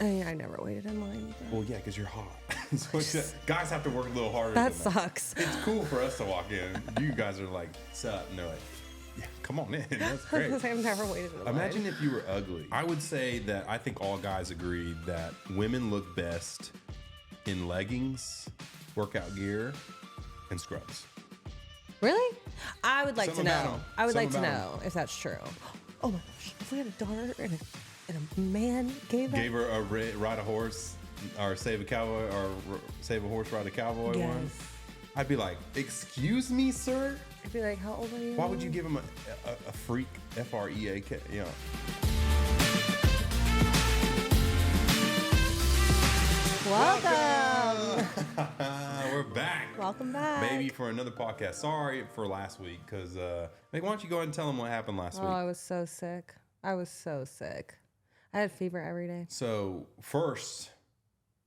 I mean, I never waited in line. But... Well, yeah, because you're hot. So guys have to work a little harder. That sucks. It's cool for us to walk in. You guys are like, sup? And they're like, yeah, come on in. That's great. I've never waited in line. Imagine if you were ugly. I would say that I think all guys agree that women look best in leggings, workout gear, and scrubs. Really? I would like Some to about know. 'em. I would Some like to about know if that's true. Oh my gosh. If we had a daughter and a man gave her a ride a horse or save a cowboy or save a horse, ride a cowboy one, I'd be like, excuse me, sir? I'd be like, how old are you? Why would you give him a freak, F-R-E-A-K, you know? Welcome. We're back. Welcome back. Baby, for another podcast. Sorry for last week, because, why don't you go ahead and tell them what happened last week? Oh, I was so sick. I had fever every day. So, first,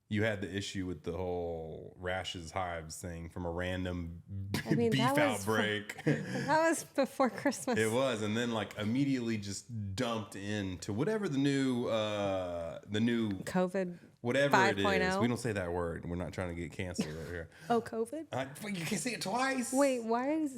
you had the issue with the whole rashes, hives thing from a random beef outbreak. That was before Christmas. It was, and then like immediately just dumped into whatever the new COVID, whatever 5. it is. We don't say that word. We're not trying to get canceled over here. Oh, COVID? You can say it twice. Wait,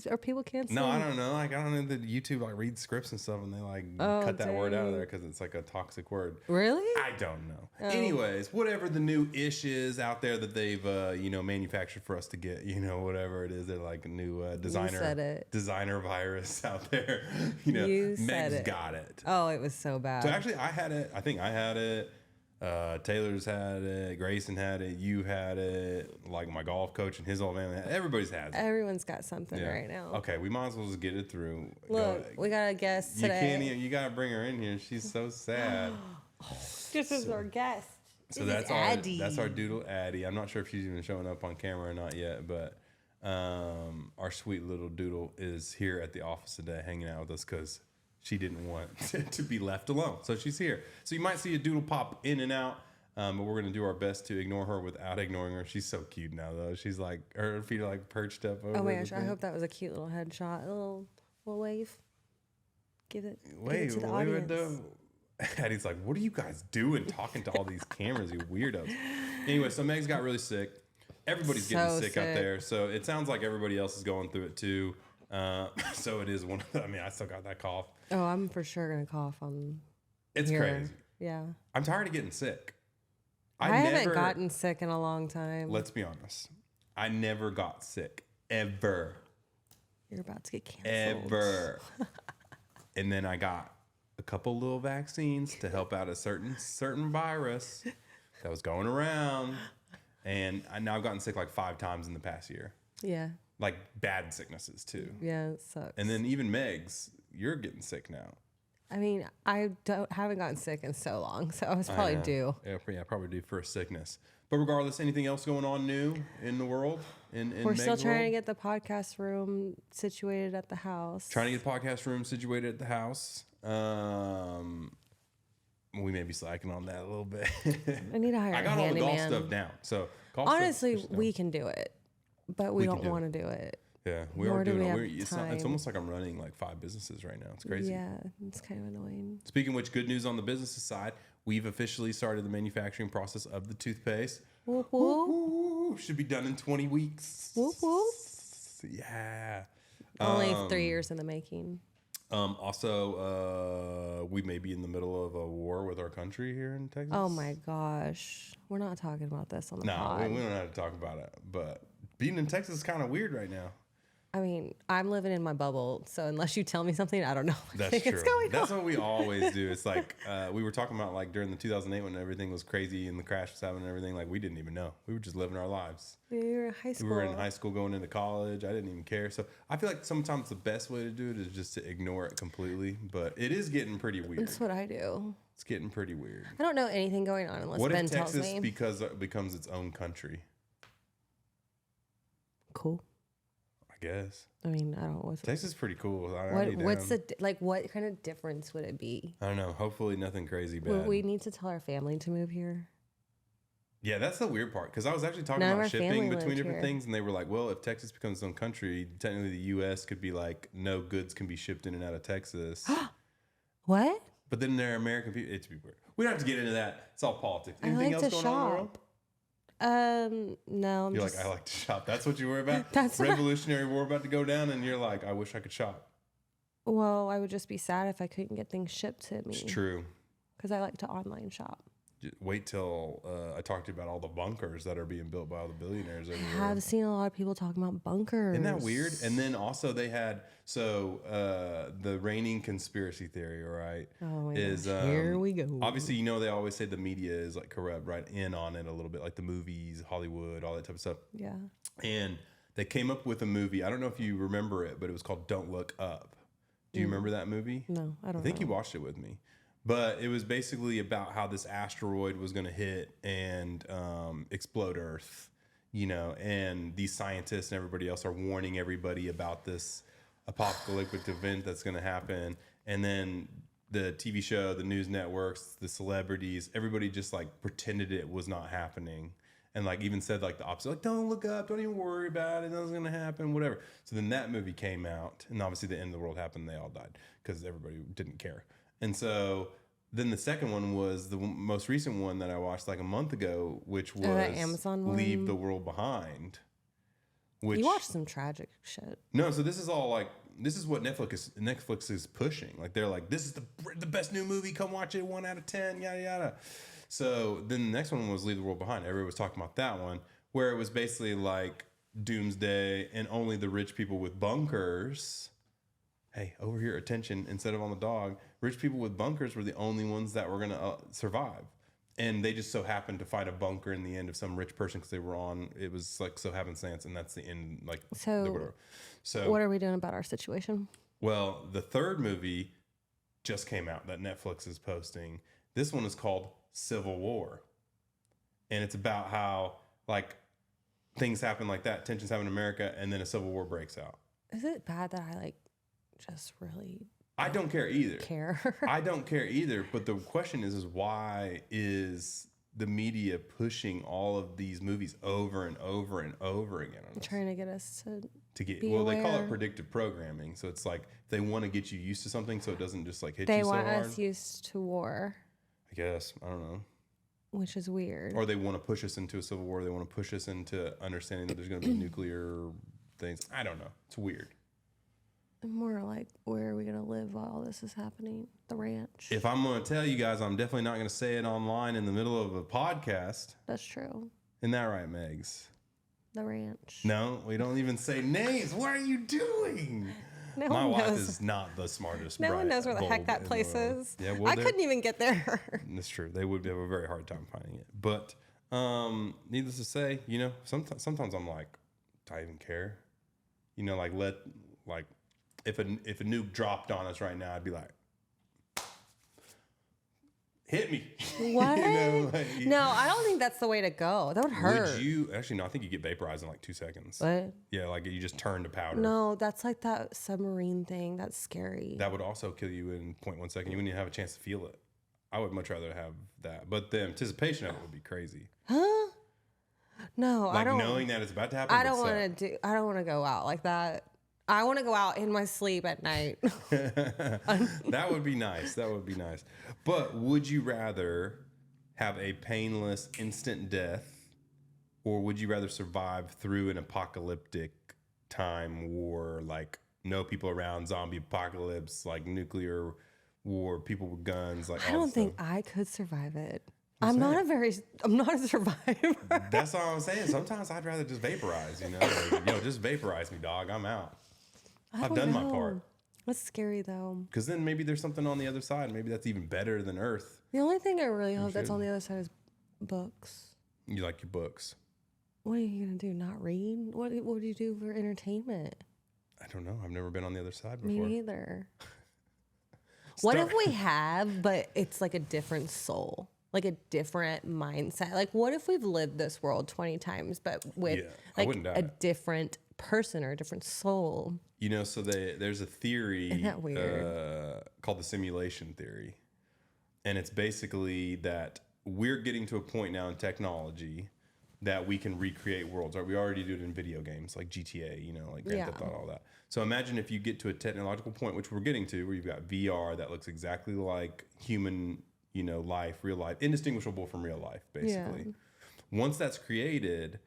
are people canceling? No, I don't know. Like, I don't know that YouTube like reads scripts and stuff, and they like cut that word out of there because it's like a toxic word. Really? I don't know. Oh. Anyways, whatever the new ish is out there that they've manufactured for us to get, whatever it is, they're like a new designer virus out there. Meg's got it. Oh, it was so bad. So actually, I had it. I think I had it. Taylor's had it. Grayson had it. You had it. Like my golf coach and his old man. Everybody's had it. Everyone's got something right now. Okay, we might as well just get it through. Look, we got a guest today. You gotta bring her in here. She's so sad. This is our guest. So that's our doodle Addie. I'm not sure if she's even showing up on camera or not yet, but our sweet little doodle is here at the office today, hanging out with us because she didn't want to be left alone. So she's here. So you might see a doodle pop in and out, but we're going to do our best to ignore her without ignoring her. She's so cute now, though. She's like, her feet are like perched up over. Oh my gosh, I hope that was a cute little headshot. A little wave. Give it to the audience. Addie's like, what are you guys doing talking to all these cameras, you weirdos? Anyway, so Meg's got really sick. Everybody's getting sick out there. So it sounds like everybody else is going through it too. So it is one of the, I still got that cough. Oh, I'm for sure going to cough on It's here. crazy. Yeah. I'm tired of getting sick. I haven't gotten sick in a long time. Let's be honest. I never got sick. Ever. You're about to get canceled. Ever. And then I got a couple little vaccines to help out a certain virus that was going around. And now I've gotten sick like 5 times in the past year. Yeah. Like bad sicknesses too. Yeah, it sucks. And then even Meg's, you're getting sick now. I mean, I haven't gotten sick in so long, so I was probably due. Yeah, probably due for a sickness. But regardless, anything else going on new in the world? We're still trying to get the podcast room situated at the house. Trying to get the podcast room situated at the house. We may be slacking on that a little bit. I need to hire a handyman. I got all the golf stuff down. So honestly, we can do it, but we don't want to do it. Yeah, we are doing it. It's almost like I'm running like 5 businesses right now. It's crazy. Yeah, it's kind of annoying. Speaking of which, good news on the business side. We've officially started the manufacturing process of the toothpaste. Whoop, whoop. Should be done in 20 weeks. Whoop, whoop. Yeah. Only 3 years in the making. Also, we may be in the middle of a war with our country here in Texas. Oh my gosh. We're not talking about this on the pod. No, we don't have to talk about it. But being in Texas is kind of weird right now. I mean, I'm living in my bubble, so unless you tell me something, I don't know what That's true. That's on. what we always do. It's like we were talking about like during the 2008 when everything was crazy and the crash was happening and everything. Like we didn't even know. We were just living our lives. We were in high school. We were in high school going into college. I didn't even care. So I feel like sometimes the best way to do it is just to ignore it completely. But it is getting pretty weird. That's what I do. It's getting pretty weird. I don't know anything going on unless Ben tells me. What if Texas becomes its own country? Cool. I guess. I mean, I don't know. Texas is pretty cool. What kind of difference would it be? I don't know. Hopefully nothing crazy bad. Would we need to tell our family to move here? Yeah, that's the weird part. Because I was actually talking about shipping between different things, and they were like, well, if Texas becomes its own country, technically the U.S. could be like, no goods can be shipped in and out of Texas. What? But then there are American people. It's weird. We don't have to get into that. It's all politics. Anything else going on in the world? No. You're like, I like to shop. That's what you worry about? That's Revolutionary War about to go down, and you're like, I wish I could shop. Well, I would just be sad if I couldn't get things shipped to me. It's true. Because I like to online shop. Wait till I talk to you about all the bunkers that are being built by all the billionaires everywhere. I have seen a lot of people talking about bunkers. Isn't that weird? And then also they had, the reigning conspiracy theory, right? Oh my gosh. Here we go. Obviously, they always say the media is like corrupt, right? In on it a little bit, like the movies, Hollywood, all that type of stuff. Yeah. And they came up with a movie. I don't know if you remember it, but it was called Don't Look Up. Do you remember that movie? No, I don't know. I think you watched it with me. But it was basically about how this asteroid was going to hit and explode Earth, and these scientists and everybody else are warning everybody about this apocalyptic event that's going to happen. And then the TV show, the news networks, the celebrities, everybody just like pretended it was not happening. And like even said like the opposite, like, don't look up, don't even worry about it, nothing's going to happen, whatever. So then that movie came out, and obviously the end of the world happened, and they all died because everybody didn't care. And so then the second one was the most recent one that I watched like a month ago, which was Amazon one? Leave the World Behind. Which, you watched some tragic shit. No, so this is all like, this is what Netflix is pushing. Like they're like, this is the best new movie, come watch it, 1 out of 10, yada yada. So then the next one was Leave the World Behind. Everybody was talking about that one, where it was basically like doomsday and only the rich people with bunkers. Hey, over here, attention, instead of on the dog, rich people with bunkers were the only ones that were going to survive. And they just so happened to find a bunker in the end of some rich person because it was like so happenstance, and that's the end. Like, so what are we doing about our situation? Well, the third movie just came out that Netflix is posting. This one is called Civil War. And it's about how like things happen like that, tensions happen in America, and then a civil war breaks out. Is it bad that I like just really I don't care either. care? I don't care either. But the question is why is the media pushing all of these movies over and over and over again on us? Trying to get us to get well, aware. They call it predictive programming. So it's like they want to get you used to something so it doesn't just like hit you so hard. They want us used to war. I guess. I don't know. Which is weird. Or they want to push us into a civil war. They want to push us into understanding that there's going to be nuclear things. I don't know. It's weird. More like, where are we going to live while all this is happening? The ranch. If I'm going to tell you guys, I'm definitely not going to say it online in the middle of a podcast. That's true. Isn't that right, Megs? The ranch. No, we don't even say names. What are you doing? No My one wife knows. is not the smartest. No one knows where the heck that place is. Yeah, well, I couldn't even get there. That's true. They would have a very hard time finding it. But needless to say, sometimes I'm like, do I even care? If a nuke dropped on us right now, I'd be like, hit me. What? No, I don't think that's the way to go. That would hurt. Would you? Actually, no, I think you get vaporized in like 2 seconds. What? Yeah, like you just turn to powder. No, that's like that submarine thing. That's scary. That would also kill you in 0.1 second. You wouldn't even have a chance to feel it. I would much rather have that. But the anticipation of it would be crazy. Huh? No, I don't. Knowing that it's about to happen. I don't want to go out like that. I want to go out in my sleep at night. That would be nice. That would be nice. But would you rather have a painless instant death, or would you rather survive through an apocalyptic time war, like no people around, zombie apocalypse, like nuclear war, people with guns, like I don't think I could survive it. I'm not a survivor. That's all I'm saying. Sometimes I'd rather just vaporize, just vaporize me, dog. I'm out. I've done my part. That's scary, though. Because then maybe there's something on the other side. Maybe that's even better than Earth. The only thing I really hope that's on the other side is books. You like your books. What are you going to do? Not read? What do you do for entertainment? I don't know. I've never been on the other side before. Me neither. What if we have, but it's like a different soul? Like a different mindset? Like, what if we've lived this world 20 times, but with a different person or a different soul? So there's a theory called the simulation theory. And it's basically that we're getting to a point now in technology that we can recreate worlds. Right? We already do it in video games like GTA, you know, like Grand Theft Auto, all that. So imagine if you get to a technological point, which we're getting to, where you've got VR that looks exactly like human, you know, life, real life, indistinguishable from real life, basically. Yeah. Once that's created,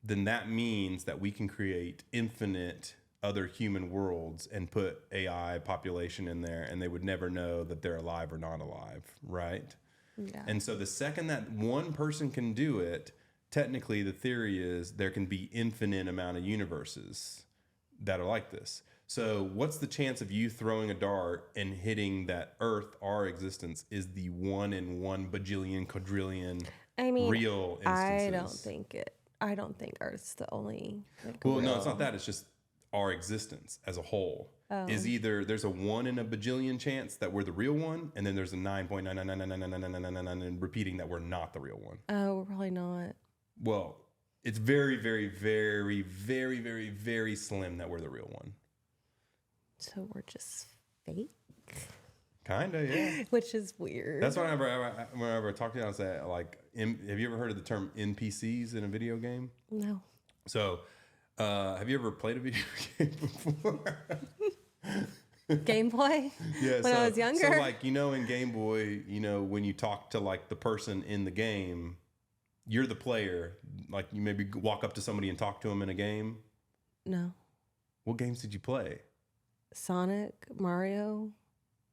then that means that we can create infinite other human worlds and put AI population in there, and they would never know that they're alive or not alive, right? Yeah. And so the second that one person can do it, technically the theory is there can be infinite amount of universes that are like this. So what's the chance of you throwing a dart and hitting that Earth, our existence, is the 1 in 1 bajillion, quadrillion real instances? I don't think Earth's the only. Well, no, it's not that. It's just our existence as a whole is either there's a 1 in a bajillion chance that we're the real one, and then there's a 9.9999999 and repeating that we're not the real one. Oh, we're probably not. Well, it's very, very, very, very, very, very slim that we're the real one. So we're just fake? Kinda, yeah. Which is weird. That's whenever I talk to you, I say, like, have you ever heard of the term NPCs in a video game? No. So, have you ever played a video game before? Game Boy? Yeah. When I was younger? So, like, you know, in Game Boy, you know, when you talk to, like, the person in the game, you're the player. Like, you maybe walk up to somebody and talk to them in a game? No. What games did you play? Sonic, Mario.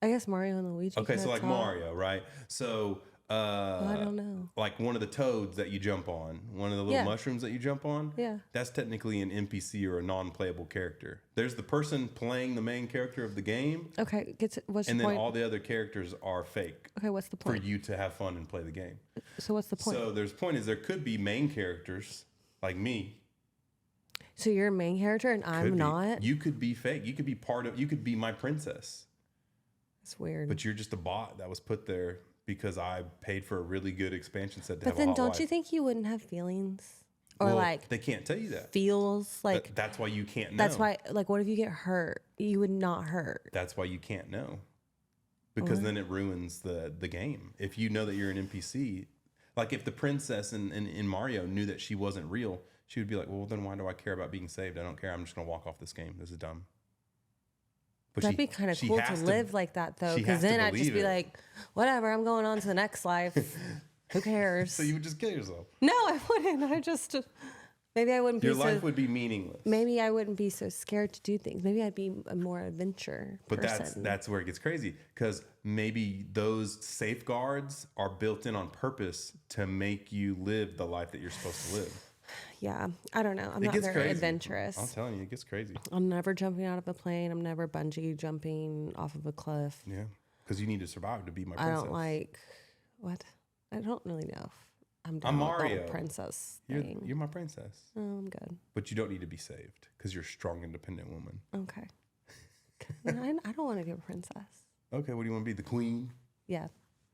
I guess Mario and Luigi. Okay, so like Mario, right? So, I don't know. Like one of the toads that you jump on, one of the little mushrooms that you jump on. Yeah. That's technically an NPC or a non-playable character. There's the person playing the main character of the game. Okay, what's the point? And then all the other characters are fake. Okay, what's the point? For you to have fun and play the game. So what's the point? So there's point is there could be main characters like me. So you're a main character and I'm not? You could be fake. You could be you could be my princess. It's weird. But you're just a bot that was put there because I paid for a really good expansion set to have a hot wife. But then don't you think you wouldn't have feelings? Or like... They can't tell you that. Feels like... That's why you can't know. That's why... Like, what if you get hurt? You would not hurt. That's why you can't know. Because then it ruins the game. If you know that you're an NPC... Like, if the princess in Mario knew that she wasn't real, she would be like, well, then why do I care about being saved? I don't care. I'm just going to walk off this game. This is dumb. But that'd be kind of cool to live like that, though, because then I'd just be like, whatever, I'm going on to the next life. Who cares? So you would just kill yourself? No, I wouldn't. Maybe I wouldn't be Your life would be meaningless. Maybe I wouldn't be so scared to do things. Maybe I'd be a more adventure person. But that's where it gets crazy, because maybe those safeguards are built in on purpose to make you live the life that you're supposed to live. Yeah, I don't know. I'm not very adventurous. I'm telling you, it gets crazy. I'm never jumping out of a plane. I'm never bungee jumping off of a cliff. Yeah, because you need to survive to be my princess. I don't like... What? I don't really know if I'm down with the whole princess thing. You're my princess. Oh, I'm good. But you don't need to be saved because you're a strong, independent woman. Okay. I don't want to be a princess. Okay, what do you want to be? The queen? Yeah.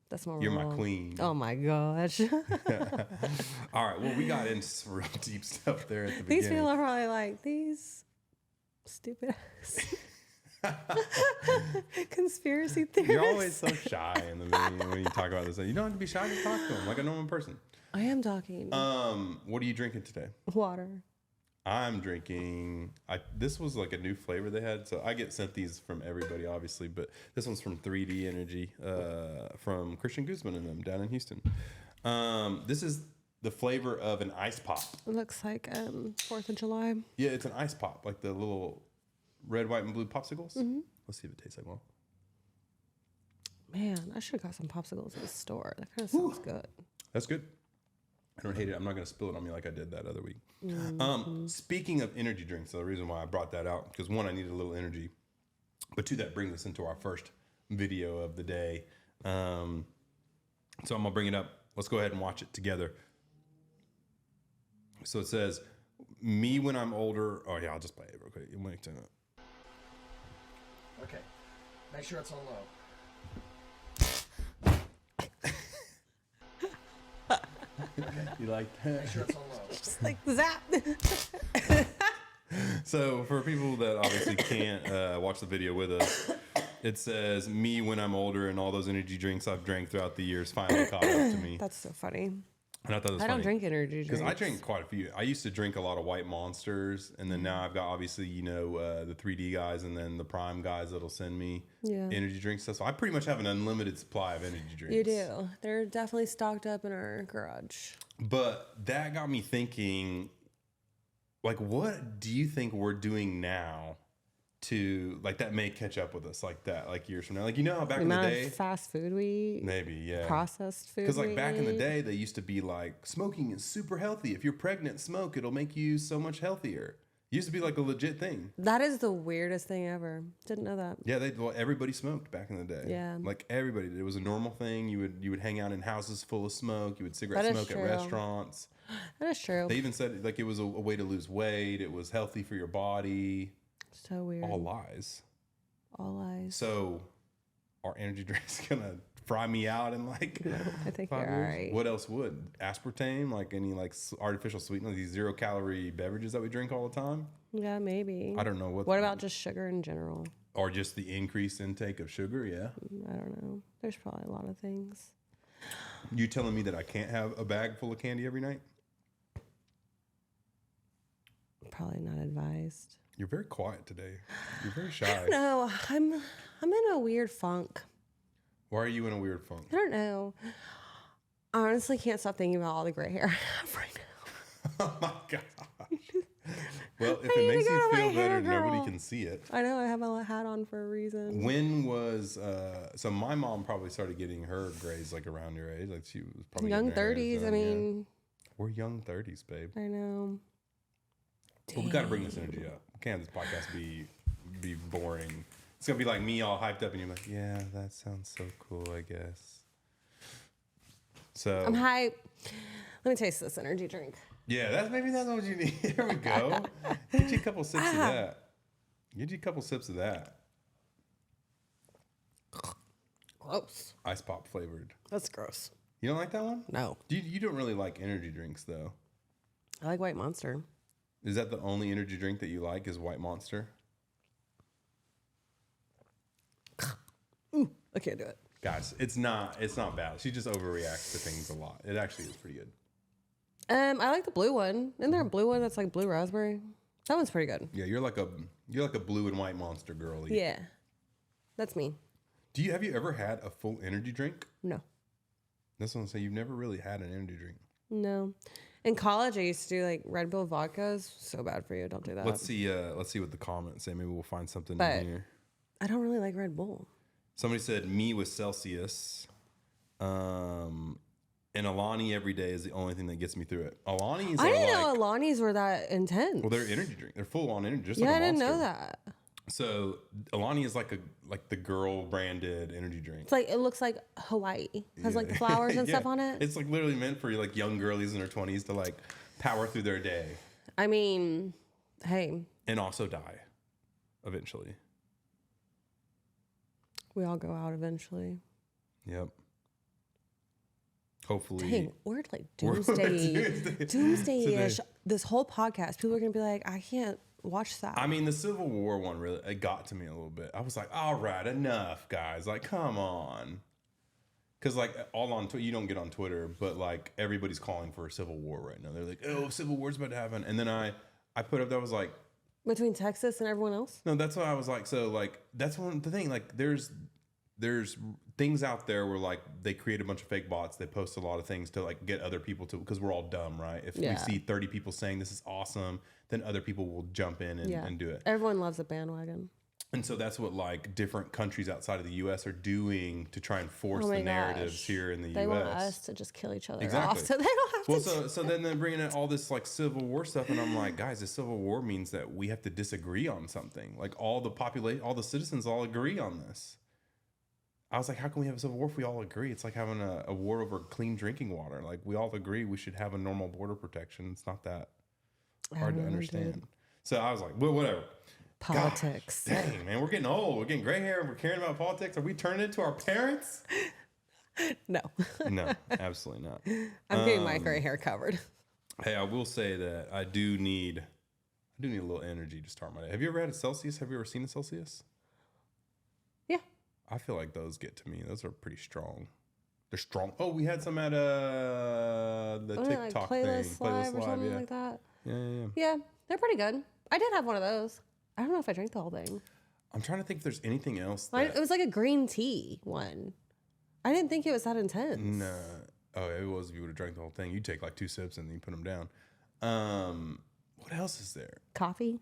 That's more You're my queen. Oh my gosh. All right. Well, we got into some real deep stuff there at the beginning. These people are probably like, these stupid conspiracy theorists. You're always so shy in the beginning when you talk about this. You don't have to be shy to talk to them like a normal person. I am talking. What are you drinking today? Water. I'm drinking, this was like a new flavor they had. So I get sent these from everybody, obviously, but this one's from 3D Energy, from Christian Guzman and them down in Houston. This is the flavor of an ice pop. It looks like 4th of July. Yeah, it's an ice pop, like the little red, white, and blue popsicles. Mm-hmm. Let's see if it tastes like one. Man, I should have got some popsicles at the store. That kind of sounds good. That's good. I don't hate it. I'm not going to spill it on me like I did that other week. Mm-hmm. Speaking of energy drinks, the reason why I brought that out, because one, I needed a little energy, but two, that brings us into our first video of the day. So I'm going to bring it up. Let's go ahead and watch it together. So it says, me when I'm older. Oh, yeah, I'll just play it real quick. Okay. Make sure it's on low. Okay. You like that? Make sure it's on low. Just like zap. So for people that obviously can't watch the video with us, it says me when I'm older, and all those energy drinks I've drank throughout the years finally caught up to me. That's so funny. And I thought it was I funny. don't drink energy drinks. Because I drink quite a few. I used to drink a lot of White Monsters. And then now I've got, obviously, the 3D guys and then the Prime guys that'll send me energy drink stuff. So I pretty much have an unlimited supply of energy drinks. You do. They're definitely stocked up in our garage. But that got me thinking, like, what do you think we're doing now to, like, that may catch up with us like that, like years from now? Like, you know how back in the day, fast food we eat, maybe, yeah, processed food. Because like back in the day, they used to be like, smoking is super healthy. If you're pregnant, smoke. It'll make you so much healthier. It used to be like a legit thing. That is the weirdest thing ever. Didn't know that. Yeah, everybody smoked back in the day. Yeah, like everybody did. It was a normal thing. You would hang out in houses full of smoke. You would cigarette smoke at restaurants. That is true. They even said like it was a way to lose weight. It was healthy for your body. So weird. All lies. All lies. So, are energy drinks gonna fry me out in like? No, I think you're all right. What else would? Aspartame, like any like artificial sweeteners, these 0-calorie beverages that we drink all the time. Yeah, maybe. I don't know what about just sugar in general? Or just the increased intake of sugar? Yeah. I don't know. There's probably a lot of things. You telling me that I can't have a bag full of candy every night? Probably not advised. You're very quiet today. You're very shy. No, I'm in a weird funk. Why are you in a weird funk? I don't know. I honestly can't stop thinking about all the gray hair I have right now. Oh my gosh. Well, if it makes you feel better, nobody can see it. I know. I have a hat on for a reason. When was so my mom probably started getting her grays like around your age. Like she was probably young 30s. I mean, we're young 30s, babe. I know. But we got to bring this energy up. Can't this podcast be boring? It's gonna be like me all hyped up, and you're like, yeah, that sounds so cool, I guess. So I'm hyped. Let me taste this energy drink. Yeah, maybe that's what you need. Here we go. Get you a couple sips of that. Get you a couple sips of that. Gross. Ice pop flavored. That's gross. You don't like that one? No. You don't really like energy drinks though. I like White Monster. Is that the only energy drink that you like? Is White Monster? Ooh, I can't do it. Guys, it's not bad. She just overreacts to things a lot. It actually is pretty good. I like the blue one. Isn't there a blue one that's like blue raspberry? That one's pretty good. Yeah, you're like a blue and white monster girly. Yeah, that's me. Have you ever had a full energy drink? No. That's what I'm saying. You've never really had an energy drink. No. In college, I used to do like Red Bull vodkas. So bad for you. Don't do that. Let's see what the comments say. Maybe we'll find something in here. I don't really like Red Bull. Somebody said me with Celsius. And Alani every day is the only thing that gets me through it. Alani's I didn't know Alani's were that intense. Well, they're energy drink. They're full on energy. Just yeah, like I didn't Monster. know that. So Alani is like the girl branded energy drink. It's like it looks like Hawaii. Has like the flowers and stuff on it. It's like literally meant for like young girlies in their 20s to like power through their day. I mean, hey. And also die eventually. We all go out eventually. Yep. Hopefully. Dang, we're like doomsday-ish. This whole podcast, people are going to be like, I can't watch that. I mean, the Civil War one really, it got to me a little bit. I was like, all right, enough, guys. Like, come on. Because, like, all on Twitter, you don't get on Twitter, but, like, everybody's calling for a Civil War right now. They're like, oh, Civil War's about to happen. And then I put up, that was like. Between Texas and everyone else? No, that's why I was like, so, like, that's one the thing. Like, there's things out there where like they create a bunch of fake bots. They post a lot of things to like get other people to, because we're all dumb, right? If we see 30 people saying this is awesome, then other people will jump in and do it. Everyone loves a bandwagon. And so that's what like different countries outside of the U.S. are doing to try and force the narratives here in the U.S. They want us to just kill each other exactly. off, so they don't have to. So then they're bringing in all this like Civil War stuff, and I'm like, guys, the Civil War means that we have to disagree on something. Like all the citizens all agree on this. I was like, how can we have a civil war if we all agree? It's like having a war over clean drinking water. Like, we all agree we should have a normal border protection. It's not that hard to understand. So I was like, well, whatever. Politics. Gosh, dang, man, we're getting old. We're getting gray hair. We're caring about politics. Are we turning it to our parents? No. No, absolutely not. I'm getting my gray hair covered. Hey, I will say that I do need a little energy to start my day. Have you ever had a Celsius? Have you ever seen a Celsius? Yeah. I feel like those get to me. Those are pretty strong. They're strong. Oh, we had some at the TikTok like thing. Playlist Live or something like that. Yeah. Yeah, they're pretty good. I did have one of those. I don't know if I drank the whole thing. I'm trying to think if there's anything else. It was like a green tea one. I didn't think it was that intense. No. Oh, it was if you would have drank the whole thing. You take like 2 sips and then you put them down. What else is there? Coffee?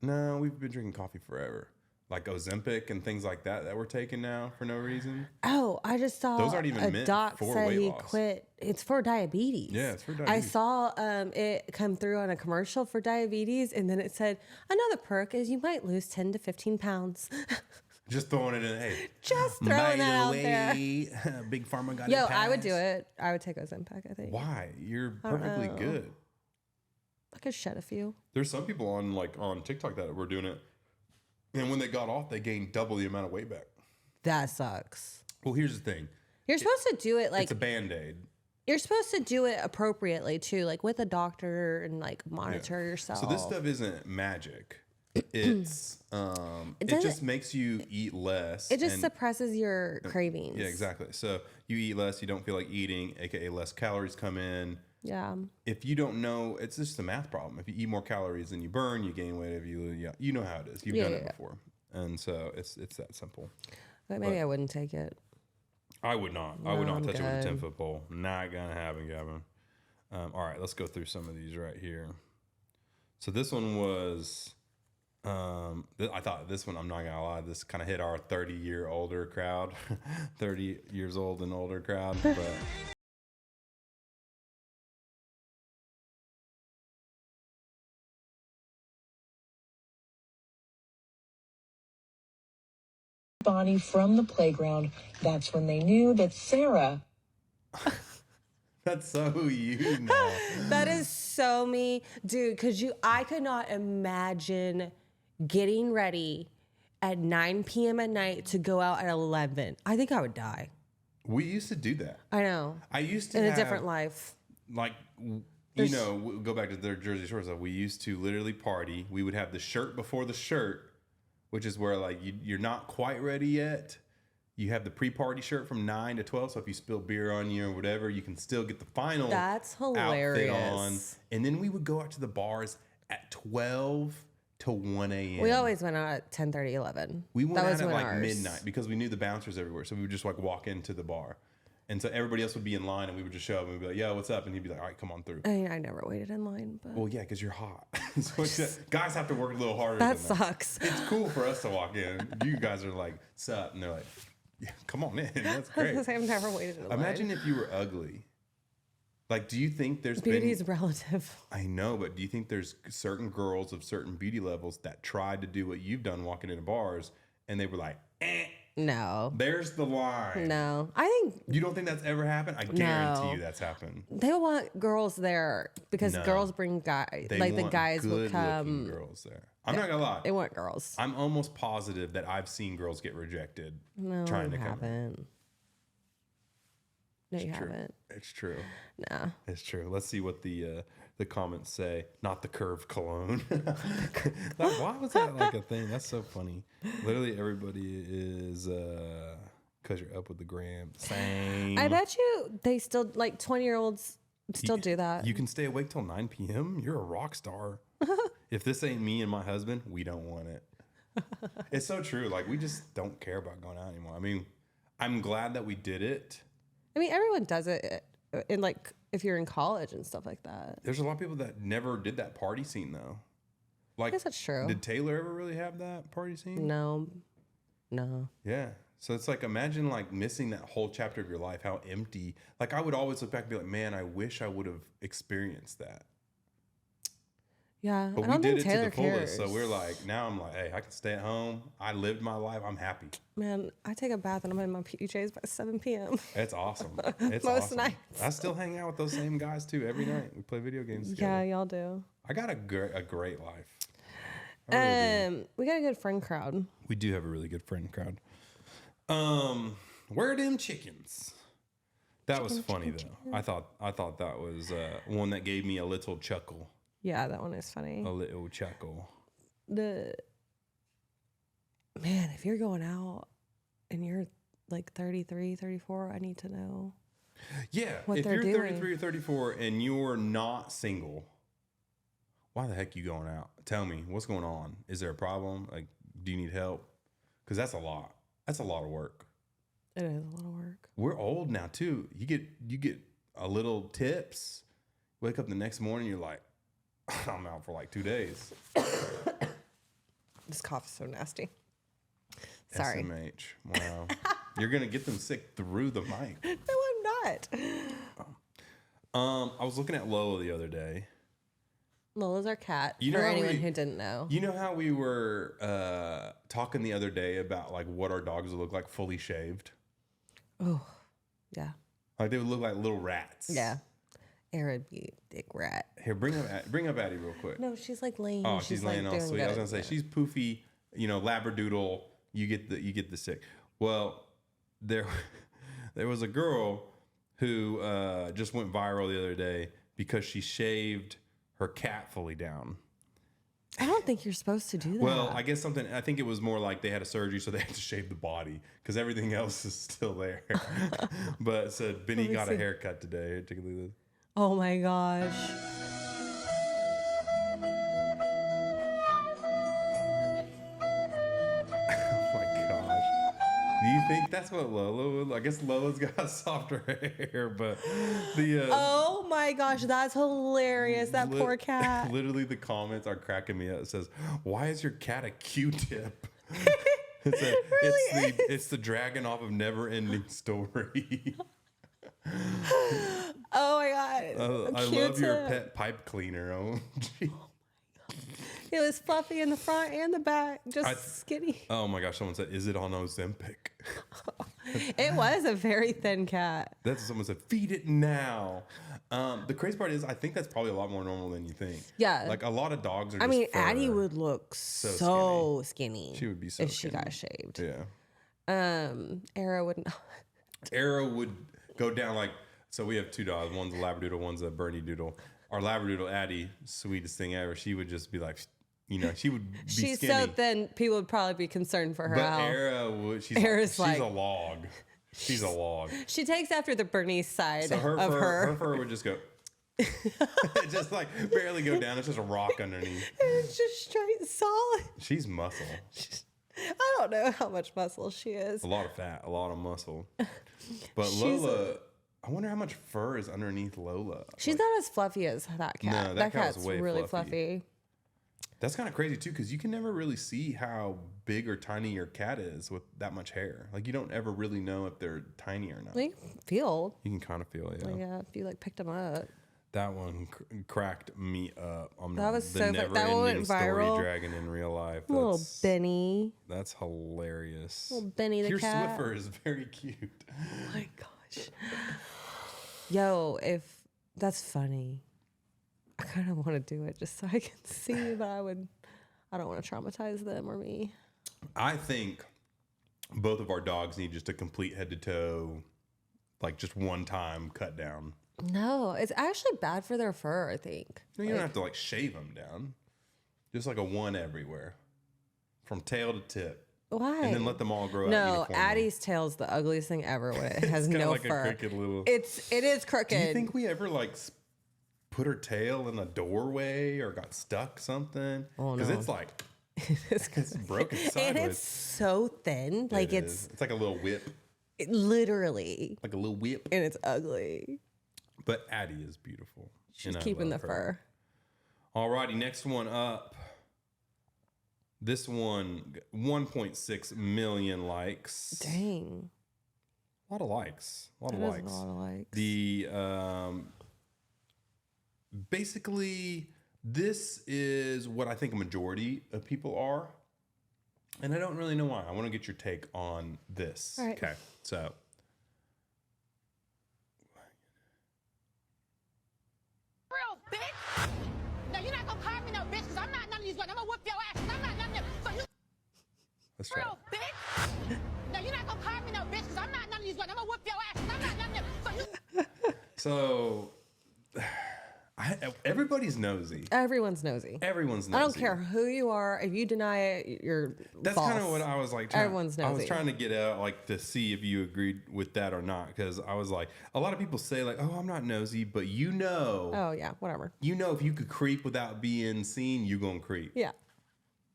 No, we've been drinking coffee forever. Like Ozempic and things like that we're taking now for no reason. Oh, I just saw those aren't even a doc said he loss. quit. It's for diabetes. Yeah, it's for diabetes. I saw it come through on a commercial for diabetes, and then it said, another perk is you might lose 10 to 15 pounds. Just throwing it in. Hey, just throwing that out there. Big Pharma got Yo, I would do it. I would take Ozempic, I think. Why? You're perfectly good. I could shed a few. There's some people on TikTok that were doing it. And when they got off, they gained double the amount of weight back. That sucks. Well, here's the thing. You're supposed to do it like... It's a Band-Aid. You're supposed to do it appropriately, too. Like with a doctor and like monitor yourself. So this stuff isn't magic. It's... it just makes you eat less. It just suppresses your cravings. Yeah, exactly. So you eat less, you don't feel like eating, aka less calories come in. Yeah. If you don't know, it's just a math problem. If you eat more calories than you burn, you gain weight. If you know how it is. You've done it before, and so it's that simple. But maybe I wouldn't take it. I would not. No, I would not touch good. it with a 10-foot pole. Not gonna happen, Gavin. All right, let's go through some of these right here. So this one was. I thought this one, I'm not gonna lie, this kind of hit our 30-year older crowd, 30 years old and older crowd, but. Body from the playground. That's when they knew that Sarah. That's so you now. That is so me, dude. I could not imagine getting ready at 9 p.m. at night to go out at 11. I think I would die. We used to do that. I know. I used to in have, a different life. Like, we'll go back to their Jersey Shore stuff. We used to literally party. We would have the shirt before the shirt, which is where like you're not quite ready yet. You have the pre-party shirt from 9 to 12. So if you spill beer on you or whatever, you can still get the final That's hilarious. outfit on. And then we would go out to the bars at 12 to 1 a.m. We always went out at 10:30, 11. We went out at like ours. midnight because we knew the bouncers everywhere. So we would just like walk into the bar. And so everybody else would be in line and we would just show up and we'd be like, yo, what's up? And he'd be like, all right, come on through. I mean, I never waited in line. But Well, yeah, because you're hot. So guys have to work a little harder that than sucks. It's cool for us to walk in. You guys are like, sup? And they're like, yeah, come on in. That's great. I've never waited in line. Imagine if you were ugly. Like, do you think there's Beauty's relative. I know, but do you think there's certain girls of certain beauty levels that tried to do what you've done walking into bars and they were like, eh. No. There's the line. No. I think... You don't think that's ever happened? I guarantee you that's happened. They want girls there because girls bring guys. Like the guys will come. Girls there. I'm not gonna lie. They want girls. I'm almost positive that I've seen girls get rejected No, trying to you come. haven't. No, you True. haven't. It's true. Nah. It's true. Let's see what the comments say. Not the curved cologne. Why was that like a thing? That's so funny. Literally everybody is because you're up with the gram. Same. I bet you they still, like 20-year-olds still do that. You can stay awake till 9 p.m. You're a rock star. If this ain't me and my husband, we don't want it. It's so true. Like, we just don't care about going out anymore. I mean, I'm glad that we did it. I mean, everyone does it in like if you're in college and stuff like that. There's a lot of people that never did that party scene though. Like, I guess that's true. Did Taylor ever really have that party scene? No. Yeah. So it's like, imagine like missing that whole chapter of your life, how empty. Like, I would always look back and be like, man, I wish I would have experienced that. Yeah, But I we don't did think it Taylor to the fullest. cares. So we're like, now I'm like, hey, I can stay at home. I lived my life. I'm happy. Man, I take a bath and I'm in my PJs by 7 p.m. It's awesome. It's Most awesome. nights. I still hang out with those same guys too every night. We play video games together. Yeah, y'all do. I got a great life. I really do. We got a good friend crowd. We do have a really good friend crowd. Where are them chickens? That was funny though. I thought that was one that gave me a little chuckle. Yeah, that one is funny. A little chuckle. Man, if you're going out and you're like 33, 34, I need to know. what if they're you're doing. 33 or 34 and you're not single, why the heck you going out? Tell me, what's going on? Is there a problem? Like, do you need help? Because that's a lot. That's a lot of work. It is a lot of work. We're old now too. You get a little tips. Wake up the next morning, you're like, I'm out for like 2 days. This cough is so nasty. Sorry. SMH. Wow. You're gonna get them sick through the mic. No, I'm not. I was looking at Lola the other day. Lola's our cat. You know for how anyone who didn't know. You know how we were talking the other day about like what our dogs would look like fully shaved? Oh, yeah. Like they would look like little rats. Yeah. Era would be a big rat. Here, bring up Addie real quick. No, she's like laying. Oh, she's laying like all doing sweet. I was good. gonna say she's poofy, Labradoodle. You get the sick. Well, there was a girl who just went viral the other day because she shaved her cat fully down. I don't think you're supposed to do that. Well, I think it was more like they had a surgery, so they had to shave the body because everything else is still there. But it said Benny got a haircut today. Here, take a look at this. Oh my gosh. Oh my gosh. Do you think that's what Lola would? I guess Lola's got softer hair, but the Oh my gosh, that's hilarious. That poor cat. Literally, the comments are cracking me up. It says, "Why is your cat a Q-tip?" It's the dragon off of Never Ending Story. Oh my god. I love your pet pipe cleaner. Oh, It was fluffy in the front and the back, just skinny. oh my gosh! Someone said, "Is it on Ozempic?" It was a very thin cat. That's what someone said. Feed it now. The crazy part is, I think that's probably a lot more normal than you think. Yeah. Like a lot of dogs are. I mean, fur. Addie would look so skinny. She would be so if she skinny. got shaved. Yeah. Era would not. Era would go down like. So we have two dogs. One's a Labradoodle. One's a Bernie Doodle. Our Labradoodle, Addie, sweetest thing ever. She would just be like, she would be She's skinny. so thin, people would probably be concerned for her. But Era would. She's a log. She's a log. She takes after the Bernice side So her of fur, her. her fur would just go. Just like barely go down. It's just a rock underneath. It's just straight solid. She's muscle. I don't know how much muscle she is. A lot of fat, a lot of muscle. But Lola, I wonder how much fur is underneath Lola. She's not as fluffy as that cat. No, that cat's cat's way really fluffy. That's kind of crazy too, because you can never really see how big or tiny your cat is with that much hair. Like you don't ever really know if they're tiny or not. You can feel. You can kind of feel it. Yeah. Yeah, if you picked them up. That one cracked me up. That was so never that one went ending story viral. dragon in real life. Little Benny. That's hilarious. Little Benny the Your cat. Swiffer is very cute. Oh my gosh. Yo, if that's funny. I kind of want to do it just so I can see, but I don't want to traumatize them or me. I think both of our dogs need just a complete head to toe, like just one time cut down. No, it's actually bad for their fur, I think. You don't have to shave them down. Just like a one everywhere. From tail to tip. Why? And then let them all grow out No, uniformly. Addie's tail's the ugliest thing ever when it has no like fur. A crooked little... It is crooked. Do you think we ever put her tail in a doorway or got stuck something? Oh, Because no. it's it's broken sideways. And it's so thin. It's like a little whip. Literally. Like a little whip. And it's ugly. But Addie is beautiful. She's keeping the fur. Alrighty, next one up. This one, 1.6 million likes. Dang. A lot of likes. A lot That of is likes. a lot of likes. The basically, this is what I think a majority of people are. And I don't really know why. I want to get your take on this. All right. Okay. So Real bitch. No, you're not gonna call me no bitch, cause I'm not none of these. I'm gonna whip your ass. I'm not none of them. So you let's try. real bitch. No, you're not gonna call me no bitch, cause I'm not none of these. I'm gonna whip your ass. I'm not none of them. So you So Everybody's nosy. Everyone's nosy. Everyone's nosy. I don't care who you are. If you deny it, you're That's false. kind of what I was like. Everyone's nosy. I was trying to get out, like, to see if you agreed with that or not, because I was like, a lot of people say like, "Oh, I'm not nosy," but Oh yeah, whatever. if you could creep without being seen, you're gonna creep. Yeah,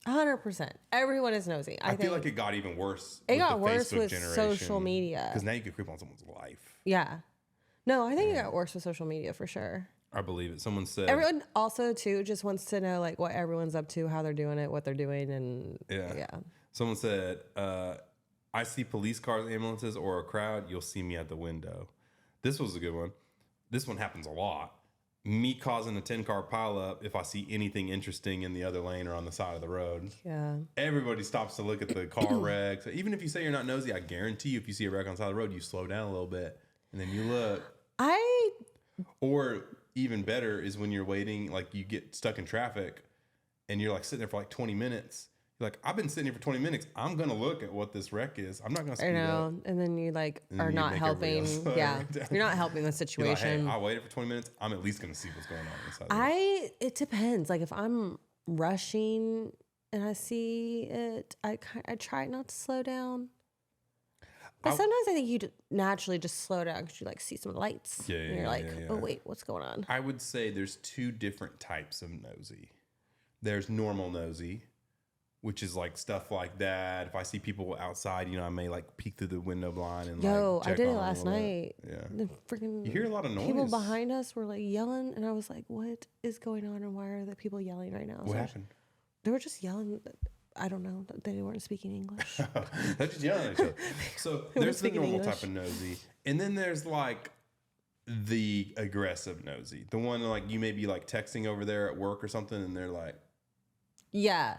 100%. Everyone is nosy. I feel like it got even worse. It got worse with social media because now you can creep on someone's life. Yeah. No, I think it got worse with social media for sure. I believe it. Someone said everyone also too just wants to know like what everyone's up to, how they're doing it, what they're doing, and yeah. Someone said, "I see police cars, ambulances, or a crowd. You'll see me at the window." This was a good one. This one happens a lot. Me causing a 10-car pileup if I see anything interesting in the other lane or on the side of the road. Yeah. Everybody stops to look at the car wrecks. Even if you say you're not nosy, I guarantee you, if you see a wreck on the side of the road, you slow down a little bit and then you look. Or even better is when you're waiting, like you get stuck in traffic and you're like sitting there for like 20 minutes. You're like, I've been sitting here for 20 minutes. I'm going to look at what this wreck is. I'm not going to speed up. And then you like are not helping. Yeah. You're not helping the situation. Like, hey, I waited for 20 minutes. I'm at least going to see what's going on inside. It depends. Like if I'm rushing and I see it, I try not to slow down. But sometimes I think you naturally just slow down because you like see some lights. Yeah, and you're like, oh wait, what's going on? I would say there's two different types of nosy. There's normal nosy, which is like stuff like that. If I see people outside, I may like peek through the window blind and I did it last night. Yeah, the freaking you hear a lot of noise. People behind us were like yelling, and I was like, "What is going on? And why are the people yelling right now?" What happened? They were just yelling. I don't know. They weren't speaking English. They're just yelling at each other. So there's the normal type of nosy, and then there's like the aggressive nosy, the one like you may be like texting over there at work or something, and they're like, "Yeah."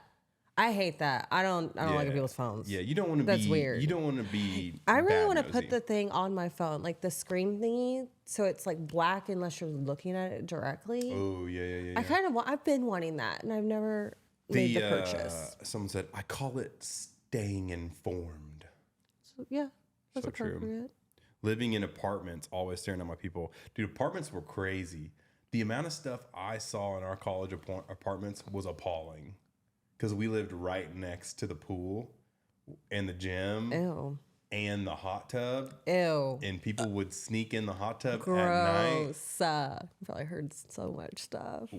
I hate that. I don't like people's phones. Yeah, you don't want to be. That's weird. You don't want to be. I really want to put the thing on my phone, like the screen thingy, so it's like black unless you're looking at it directly. Oh yeah. I kind of I've been wanting that, and I've never made the purchase. Someone said I call it staying informed. So yeah, that's so appropriate. True. Living in apartments, always staring at my people. Dude, apartments were crazy. The amount of stuff I saw in our college apartments was appalling. Because we lived right next to the pool and the gym. Ew. And the hot tub. Ew. And people would sneak in the hot tub Gross. at night. I probably heard so much stuff.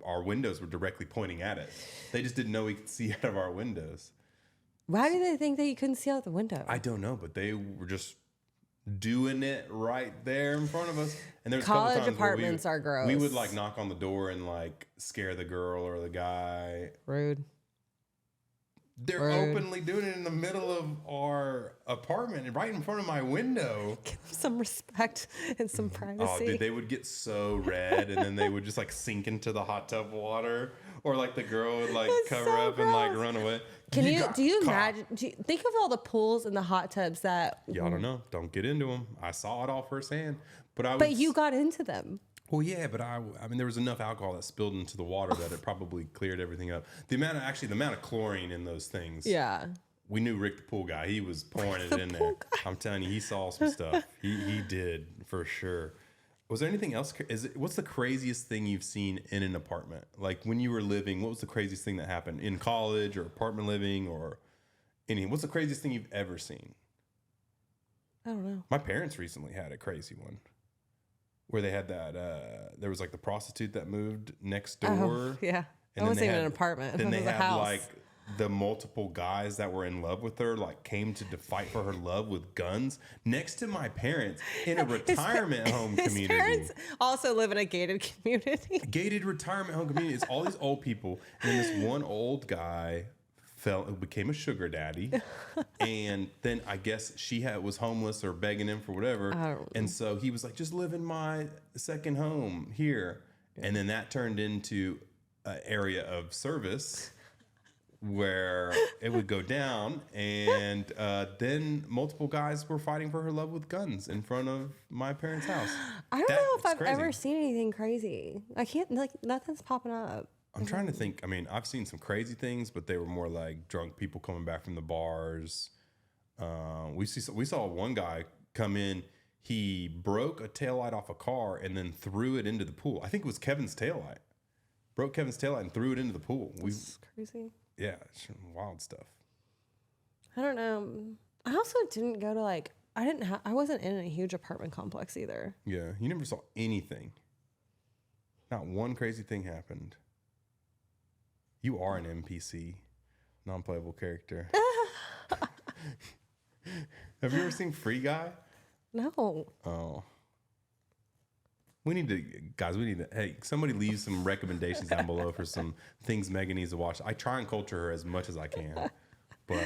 Our windows were directly pointing at it. They just didn't know we could see out of our windows. Why did they think that you couldn't see out the window? I don't know, but they were just doing it right there in front of us. And there's college apartments are gross. We would like knock on the door and like scare the girl or the guy. Rude. They're openly doing it in the middle of our apartment, right in front of my window. Give them some respect and some privacy. Oh, dude, they would get so red, and then they would just like sink into the hot tub water, or like the girl would like cover up and like run away. Do you imagine? Think of all the pools and the hot tubs that? Yeah, I don't know. Don't get into them. I saw it all firsthand, but you got into them. Well, yeah, but I mean, there was enough alcohol that spilled into the water that it probably cleared everything up. The amount of chlorine in those things. Yeah. We knew Rick the pool guy. He was pouring it in there. I'm telling you, he saw some stuff. He did for sure. Was there anything else? What's the craziest thing you've seen in an apartment? Like when you were living, what was the craziest thing that happened in college or apartment living or anything? What's the craziest thing you've ever seen? I don't know. My parents recently had a crazy one. Where they had that, there was like the prostitute that moved next door. Oh, yeah. That wasn't even an apartment. Then they had house. like the multiple guys that were in love with her, like came to fight for her love with guns next to my parents in a retirement home community. His parents also live in a gated community. Gated retirement home community. It's all these old people. And then this one old guy became a sugar daddy, and then I guess she was homeless or begging him for whatever, and so he was like, just live in my second home here, and then that turned into an area of service where it would go down, and then multiple guys were fighting for her love with guns in front of my parents' house. I don't know if I've ever seen anything crazy. I can't, like, nothing's popping up. I'm trying to think. I mean, I've seen some crazy things, but they were more like drunk people coming back from the bars. We saw one guy come in. he broke a taillight off a car and then threw it into the pool. I think it was Kevin's taillight. Broke Kevin's taillight and threw it into the pool. That's crazy. Yeah, it's wild stuff. I don't know. I also didn't go to I wasn't in a huge apartment complex either. Yeah, you never saw anything. Not one crazy thing happened. You are an NPC, non-playable character. Have you ever seen Free Guy? No. Oh. We need to, hey, somebody leave some recommendations down below for some things Megan needs to watch. I try and culture her as much as I can, but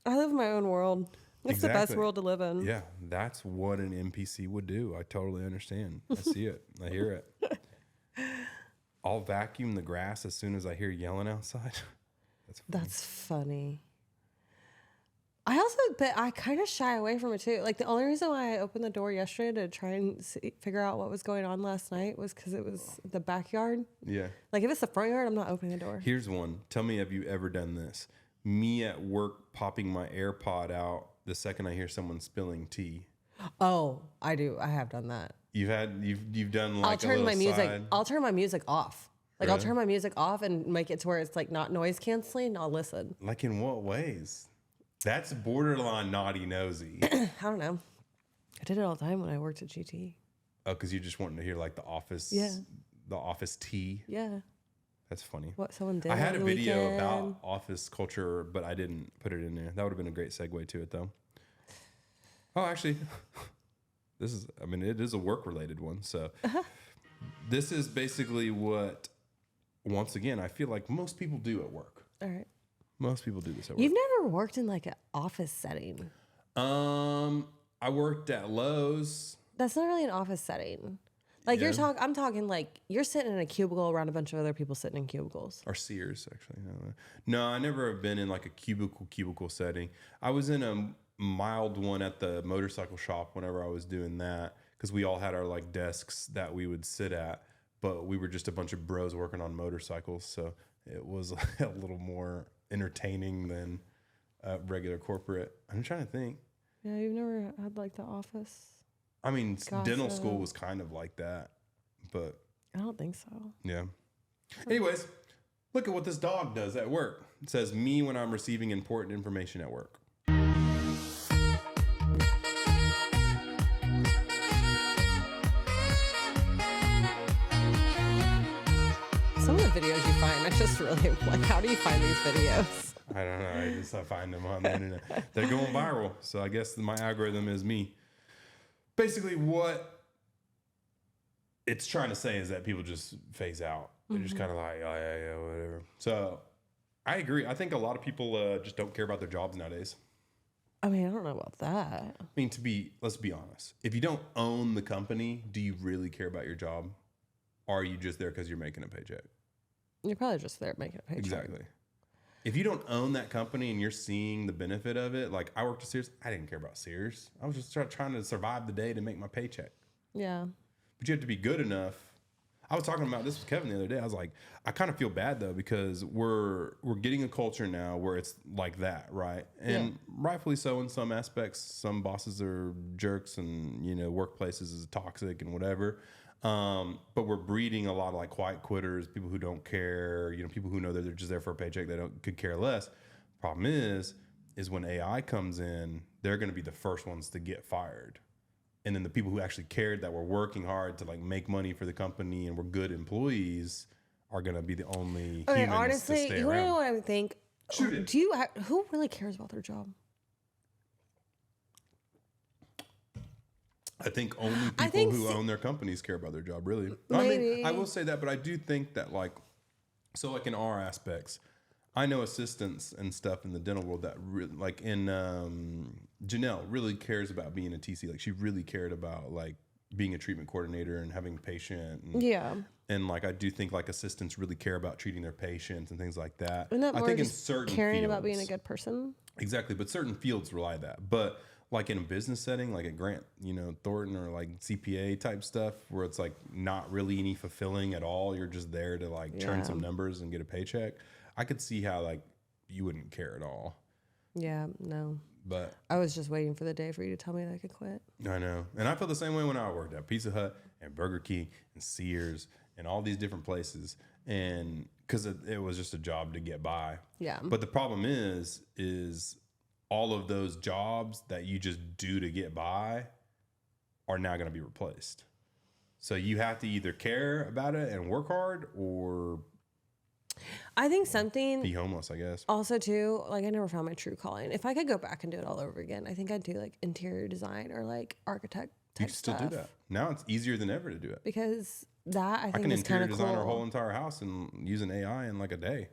I live in my own world. It's the best world to live in. Yeah, that's what an NPC would do. I totally understand. I see it. I hear it. I'll vacuum the grass as soon as I hear yelling outside. That's funny. But I kind of shy away from it too. Like the only reason why I opened the door yesterday to try and figure out what was going on last night was because it was the backyard. Yeah. Like if it's the front yard, I'm not opening the door. Here's one. Tell me, have you ever done this? Me at work popping my AirPod out the second I hear someone spilling tea. Oh, I do. I have done that. You've done like I'll turn my music. side. I'll turn my music off. Like Really? I'll turn my music off and make it to where it's like not noise canceling. And I'll listen. Like in what ways? That's borderline naughty nosy. I don't know. I did it all the time when I worked at GT. Oh, because you just wanting to hear like the office. Yeah. The office tea. Yeah. That's funny. What someone did. I had on a the video weekend. about office culture, but I didn't put it in there. That would have been a great segue to it, though. Oh, actually, it is a work-related one. So this is basically what, once again, I feel like most people do at work. All right. Most people do this at work. You've never worked in like an office setting. I worked at Lowe's. That's not really an office setting. Like I'm talking like you're sitting in a cubicle around a bunch of other people sitting in cubicles. Or Sears, actually. No, I never have been in like a cubicle setting. I was in a mild one at the motorcycle shop whenever I was doing that, because we all had our like desks that we would sit at, but we were just a bunch of bros working on motorcycles, so it was a little more entertaining than regular corporate. I'm trying to think. Yeah, you've never had like the office. I mean, dental school was kind of like that, but I don't think so. yeah. Anyways, look at what this dog does at work. It says, me when I'm receiving important information at work. Some of the videos you find, I just really like, how do you find these videos? I don't know. I find them on the internet. They're going viral. So I guess my algorithm is me. Basically, what it's trying to say is that people just phase out. They're just kind of like, oh, yeah, whatever. So I agree. I think a lot of people just don't care about their jobs nowadays. I mean, I don't know about that. I mean, let's be honest. If you don't own the company, do you really care about your job? Or are you just there because you're making a paycheck? You're probably just there making a paycheck. Exactly. If you don't own that company and you're seeing the benefit of it, like I worked at Sears, I didn't care about Sears. I was just trying to survive the day to make my paycheck. Yeah. But you have to be good enough. I was talking about this with Kevin the other day. I was like, I kind of feel bad though, because we're getting a culture now where it's like that, right? And rightfully so in some aspects. Some bosses are jerks, and workplaces is toxic and whatever. But we're breeding a lot of like quiet quitters, people who don't care, people who know that they're just there for a paycheck, could care less. Problem is when AI comes in, they're going to be the first ones to get fired. And then the people who actually cared, that were working hard to like make money for the company and were good employees, are going to be the only humans honestly, to stay you want to around. know what I think? Shoot it. Who really cares about their job? I think only people who own their companies care about their job, really. Maybe. I mean, I will say that, but I do think that like in our aspects, I know assistants and stuff in the dental world that like in Janelle really cares about being a TC. Like she really cared about like being a treatment coordinator and having a patient. And like I do think like assistants really care about treating their patients and things like that. Isn't that more I think just in certain caring fields, about being a good person? Exactly, but certain fields rely that. But like in a business setting, like at Grant, Thornton, or like CPA type stuff, where it's like not really any fulfilling at all. You're just there to like churn some numbers and get a paycheck. I could see how like you wouldn't care at all. Yeah, no. But I was just waiting for the day for you to tell me that I could quit. I know. And I felt the same way when I worked at Pizza Hut and Burger King and Sears and all these different places. And because it was just a job to get by. Yeah. But the problem is all of those jobs that you just do to get by are now going to be replaced. So you have to either care about it and work hard, or I think something be homeless, I guess. Also too, like I never found my true calling. If I could go back and do it all over again, I think I'd do like interior design or like architect You type can still stuff. do that. Now it's easier than ever to do it. Because that I I think can is kind interior of design cool. our whole entire house and use an AI in like a day.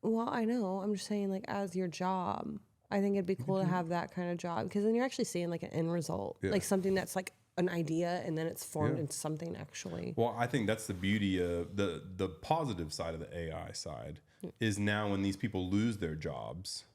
Well, I know. I'm just saying, like, as your job, I think it'd be cool to have that kind of job because then you're actually seeing like an end result, like something that's like an idea and then it's formed into something actually. Well, I think that's the beauty of the positive side of the AI side is now when these people lose their jobs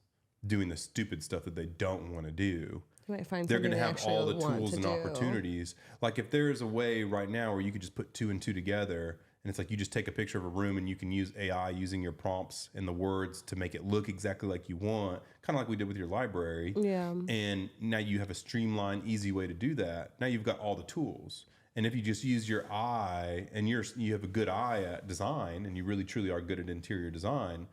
doing the stupid stuff that they don't want to do, You might find they're going to something they have all the actually want tools to and do. opportunities. Like if there's a way right now where you could just put 2 and 2 together, and it's like you just take a picture of a room and you can use AI using your prompts and the words to make it look exactly like you want, kind of like we did with your library. Yeah. And now you have a streamlined, easy way to do that. Now you've got all the tools. And if you just use your eye and you have a good eye at design and you really truly are good at interior design,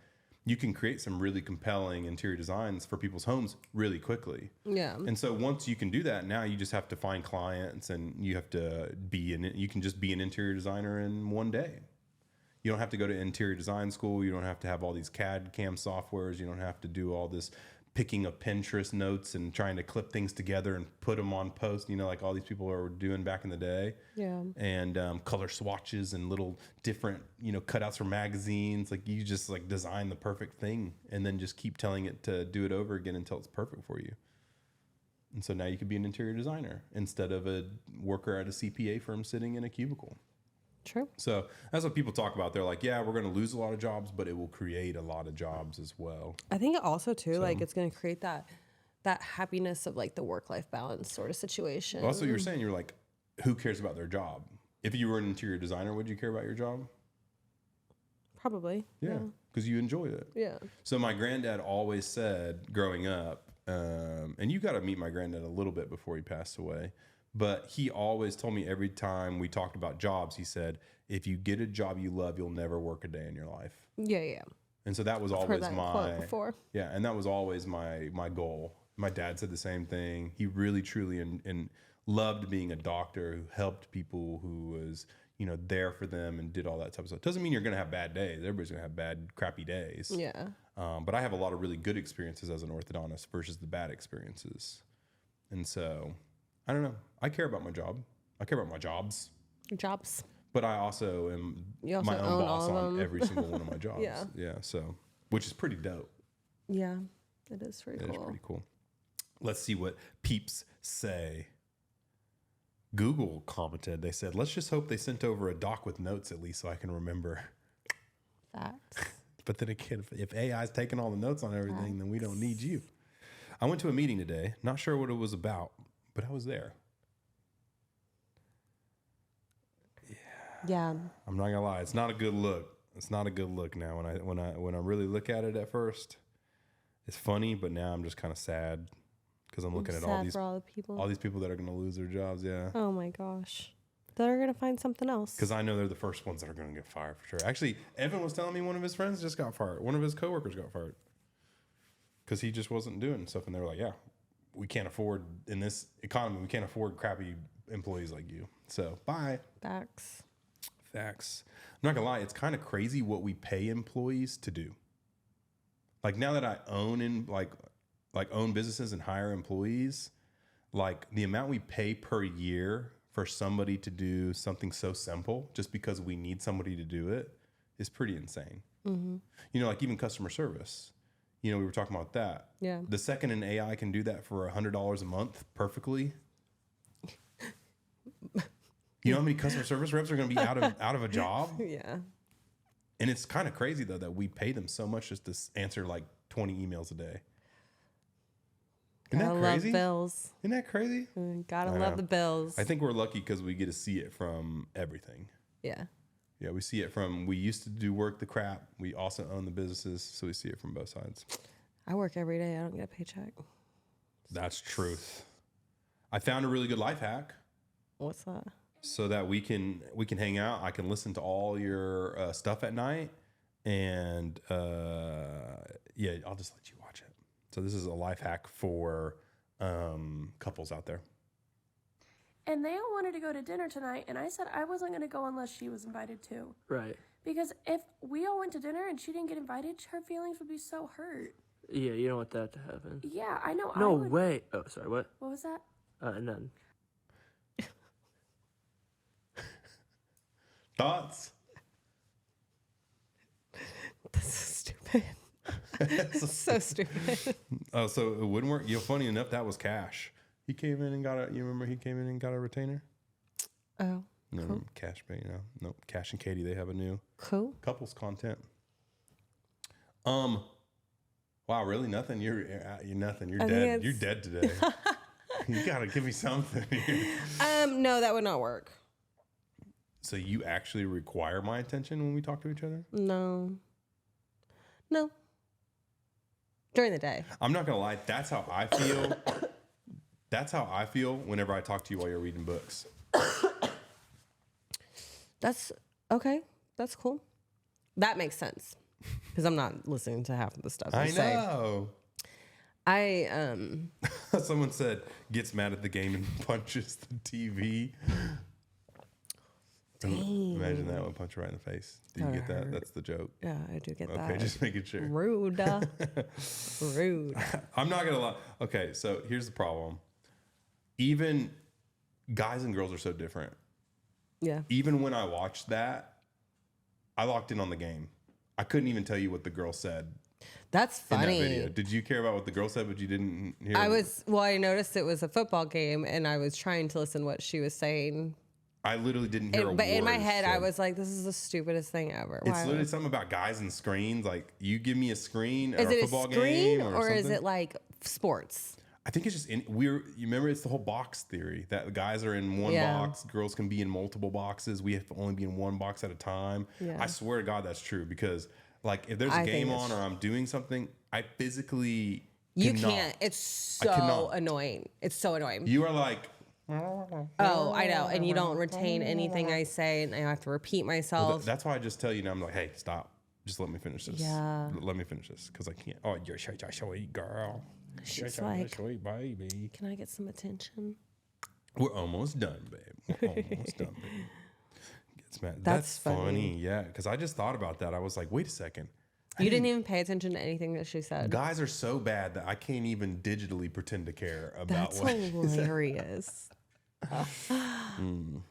you can create some really compelling interior designs for people's homes really quickly. Yeah. And so once you can do that, now you just have to find clients and you have to you can just be an interior designer in one day. You don't have to go to interior design school. You don't have to have all these CAD CAM softwares. You don't have to do all this picking up Pinterest notes and trying to clip things together and put them on post, like all these people are doing back in the day. Yeah. And color swatches and little different, cutouts for magazines. Like you just like design the perfect thing and then just keep telling it to do it over again until it's perfect for you. And so now you could be an interior designer instead of a worker at a CPA firm sitting in a cubicle. True. So that's what people talk about. They're like, yeah, we're going to lose a lot of jobs, but it will create a lot of jobs as well. I think it also too, like it's going to create that happiness of like the work-life balance sort of situation. Well, that's what you were saying. You're like, who cares about their job? If you were an interior designer, would you care about your job? Probably. Yeah, because you enjoy it. Yeah. So my granddad always said growing up, and you got to meet my granddad a little bit before he passed away, but he always told me every time we talked about jobs, he said, if you get a job you love, you'll never work a day in your life. Yeah, yeah. And so that was always heard that quote before. Yeah, and that was always my goal. My dad said the same thing. He really, truly, and loved being a doctor who helped people, who was, there for them and did all that type of stuff. Doesn't mean you're going to have bad days. Everybody's going to have bad, crappy days. Yeah. But I have a lot of really good experiences as an orthodontist versus the bad experiences. And so, I don't know. I care about my job. I care about my jobs. Jobs. But I also am You also my own own boss all of on them. every single one of my jobs. Yeah. Yeah. So, which is pretty dope. Yeah. It is pretty It cool. is pretty cool. Let's see what peeps say. Google commented. They said, let's just hope they sent over a doc with notes at least so I can remember. Facts. But then again, if AI's taking all the notes on everything, then we don't need you. I went to a meeting today. Not sure what it was about, but I was there. Yeah. I'm not gonna lie. It's not a good look. It's not a good look now. When I really look at it at first, it's funny, but now I'm just kind of sad because I'm looking at all these people that are gonna lose their jobs. Yeah. Oh my gosh. That are gonna find something else. Because I know they're the first ones that are gonna get fired for sure. Actually, Evan was telling me one of his friends just got fired. One of his coworkers got fired because he just wasn't doing stuff, and they were like, "Yeah, we can't afford in this economy. We can't afford crappy employees like you. So bye." Facts. I'm not gonna lie, it's kind of crazy what we pay employees to do. Like now that I own own businesses and hire employees, like the amount we pay per year for somebody to do something so simple just because we need somebody to do it is pretty insane. Mm-hmm. Like even customer service. We were talking about that. Yeah. The second an AI can do that for $100 a month perfectly. You know how many customer service reps are going to be out of a job? Yeah. And it's kind of crazy, though, that we pay them so much just to answer like 20 emails a day. Isn't that crazy? Love bills. Isn't that crazy? Gotta love the bills. I think we're lucky because we get to see it from everything. Yeah. Yeah, we see it from, we used to do work the crap. We also own the businesses, so we see it from both sides. I work every day. I don't get a paycheck. That's truth. I found a really good life hack. What's that? So that we can hang out. I can listen to all your stuff at night, and yeah, I'll just let you watch it. So this is a life hack for couples out there. And they all wanted to go to dinner tonight, and I said I wasn't going to go unless she was invited too. Right. Because if we all went to dinner and she didn't get invited, her feelings would be so hurt. Yeah, you don't want that to happen. Yeah, I know. No way. Oh, sorry, what? What was that? None. Thoughts? That's so stupid. So stupid. Oh, so it wouldn't work. Funny enough, that was Cash. He came in and got a. You remember he came in and got a retainer? Oh, No, cool. Cash Pay. No, Cash and Katie. They have a new Cool. couples content. Wow, really nothing. You're nothing. You're dead. You're dead today. You gotta give me something here. No, that would not work. So you actually require my attention when we talk to each other? No. During the day. I'm not gonna lie. That's how I feel. That's how I feel whenever I talk to you while you're reading books. That's okay. That's cool. That makes sense because I'm not listening to half of the stuff you say. know. Someone said gets mad at the game and punches the TV. Dang. Imagine that one, punch her right in the face. Do you get that? That's the joke. Yeah, I do get that. Okay, just making sure. Rude. Rude. I'm not gonna lie. Okay, so here's the problem. Even guys and girls are so different. Yeah. Even when I watched that, I locked in on the game. I couldn't even tell you what the girl said. That's funny. In that video. Did you care about what the girl said, but you didn't hear? I noticed it was a football game, and I was trying to listen to what she was saying. I literally didn't hear a word. But in my head, I was like, this is the stupidest thing ever. It's literally something about guys and screens. Like, you give me a screen at is our it football a screen game or is it like sports? I think it's just you remember it's the whole box theory that guys are in one box, girls can be in multiple boxes. We have to only be in one box at a time. Yeah. I swear to God that's true because like if there's a game on or I'm doing something, I physically can't. It's so annoying. It's so annoying. You are like, oh, I know, and you don't retain anything I say, and I have to repeat myself. Well, that's why I just tell you now. I'm like, hey, stop. Just let me finish this. Yeah. Let me finish this because I can't. Oh, you're such a sweet girl. She's like, sweet baby. Can I get some attention? We're almost done, babe. We're almost done, babe. Gets mad. That's funny. Yeah, because I just thought about that. I was like, wait a second. You didn't even pay attention to anything that she said. Guys are so bad that I can't even digitally pretend to care about That's what hilarious.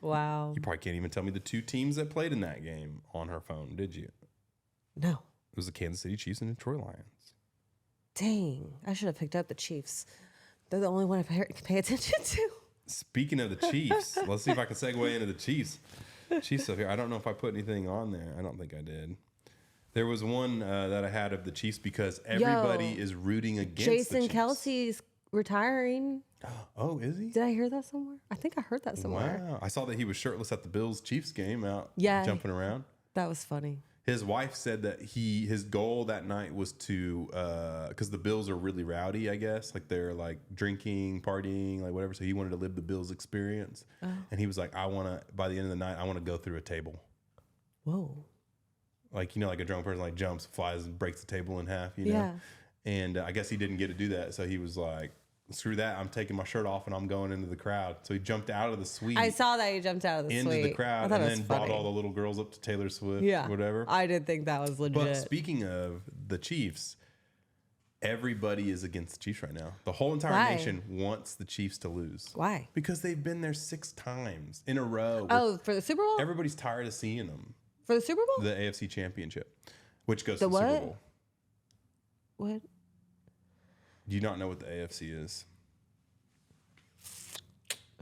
Wow. You probably can't even tell me the two teams that played in that game on her phone, did you? No. It was the Kansas City Chiefs and Detroit Lions. Dang. I should have picked up the Chiefs. They're the only one I pay attention to. Speaking of the Chiefs, let's see if I can segue into the Chiefs. Chiefs up here. I don't know if I put anything on there. I don't think I did. There was one that I had of the Chiefs because everybody is rooting against Jason the Chiefs. Kelsey's retiring. Oh, is he? Did I hear that somewhere? I think I heard that somewhere. Wow. I saw that he was shirtless at the Bills-Chiefs game out jumping around. That was funny. His wife said that his goal that night was to, because the Bills are really rowdy, I guess. Like they're like drinking, partying, like whatever. So he wanted to live the Bills experience. Oh. And he was like, by the end of the night, I want to go through a table. Whoa. Like, like a drunk person like jumps, flies, and breaks the table in half, you know? Yeah. And I guess he didn't get to do that. So he was like, screw that. I'm taking my shirt off and I'm going into the crowd. So he jumped out of the suite. I saw that he jumped out of the suite. Into the crowd and then brought all the little girls up to Taylor Swift, whatever. I did think that was legit. But speaking of the Chiefs, everybody is against the Chiefs right now. The whole entire nation wants the Chiefs to lose. Why? Because they've been there 6 times in a row. Oh, for the Super Bowl? Everybody's tired of seeing them. For the Super Bowl? The AFC Championship, which goes to the Super Bowl. What? Do you not know what the AFC is?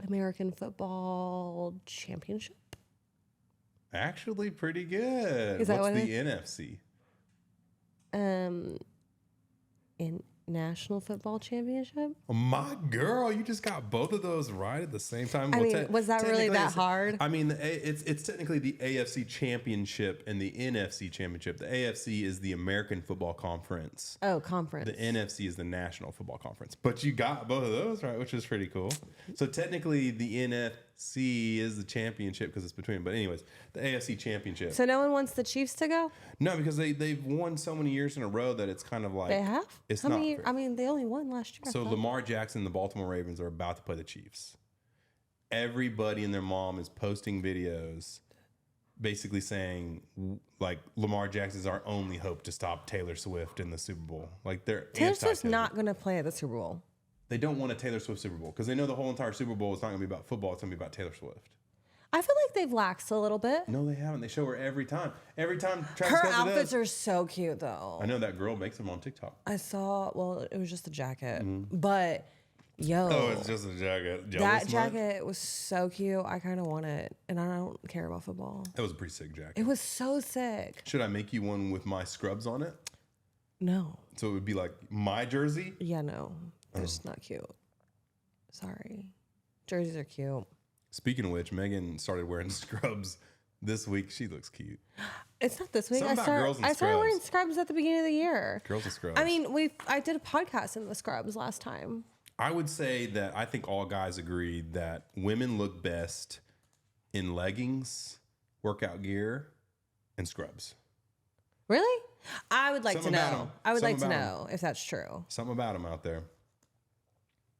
American Football Championship? Actually, pretty good. Is that What's what the NFC? National Football Championship. Oh, my girl, you just got both of those right at the same time. I mean, was that really that hard? I mean, it's technically the AFC Championship and the NFC Championship. The AFC is the American Football Conference. Oh, conference. The NFC is the National Football Conference. But you got both of those right, which is pretty cool. So technically, the NFC is the championship because it's between. But anyways, the AFC Championship. So no one wants the Chiefs to go? No, because they've won so many years in a row that it's kind of like They have? It's How not. many? Fair. I mean, they only won last year. So Lamar Jackson and the Baltimore Ravens are about to play the Chiefs. Everybody and their mom is posting videos basically saying like Lamar Jackson's our only hope to stop Taylor Swift in the Super Bowl. Like Taylor Swift's not going to play at the Super Bowl. They don't want a Taylor Swift Super Bowl because they know the whole entire Super Bowl is not going to be about football. It's going to be about Taylor Swift. I feel like they've laxed a little bit. No, they haven't. They show her every time. Every time Travis Her Kelce outfits does. are so cute, though. I know that girl makes them on TikTok. I saw, well, it was just a jacket. But, yo. Oh, it's just a jacket. That jacket was so cute. I kind of want it. And I don't care about football. That was a pretty sick jacket. It was so sick. Should I make you one with my scrubs on it? No. So it would be like my jersey? Yeah, no. They're just not cute. Sorry. Jerseys are cute. Speaking of which, Megan started wearing scrubs this week. She looks cute. It's not this week. Something about girls in I started wearing scrubs. scrubs at the beginning of the year. Girls in scrubs. I mean, I did a podcast in the scrubs last time. I would say that I think all guys agree that women look best in leggings, workout gear, and scrubs. Really? I would like Something to about know. 'em. I would like to Something about know if that's true. Something about them out there.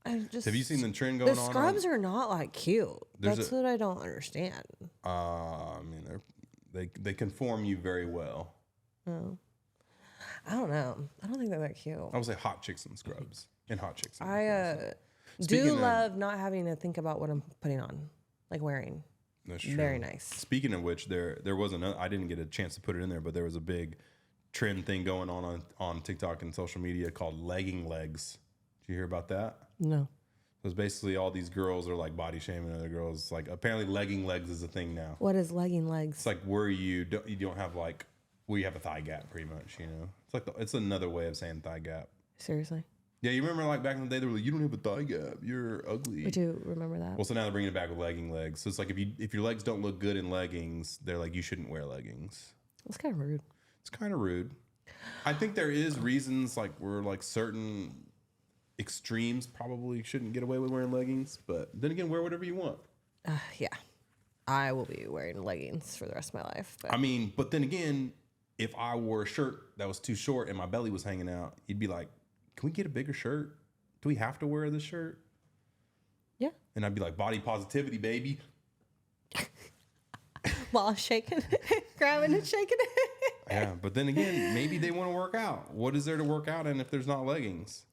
Have Have you seen the trend going the on? scrubs are not like cute. There's That's what I don't understand. I mean, they conform you very well. Oh. I don't know. I don't think they're that cute. I would say hot chicks in scrubs and hot chicks. In I Speaking do of- love not having to think about what I'm putting on, like wearing. That's true. Very nice. Speaking of which, there was another. I didn't get a chance to put it in there, but there was a big trend thing going on TikTok and social media called legging legs. Did you hear about that? No. It was basically all these girls are like body shaming other girls. Like apparently legging legs is a thing now. What is legging legs? It's like where you don't have like where you have a thigh gap, pretty much. You know, it's like it's another way of saying thigh gap. Seriously? Yeah, you remember like back in the day they were like, you don't have a thigh gap, you're ugly. I do remember that. Well, so now they're bringing it back with legging legs. So it's like if your legs don't look good in leggings, they're like you shouldn't wear leggings. That's kind of rude. It's kind of rude. I think there is reasons like where like certain extremes probably shouldn't get away with wearing leggings, but then again, wear whatever you want. Yeah. I will be wearing leggings for the rest of my life. But I mean, but then again, if I wore a shirt that was too short and my belly was hanging out, you'd be like, can we get a bigger shirt? Do we have to wear this shirt? yeah. And I'd be like, body positivity, baby. While shaking, grabbing and shaking it. Yeah, but then again, maybe they want to work out. What is there to work out in if there's not leggings?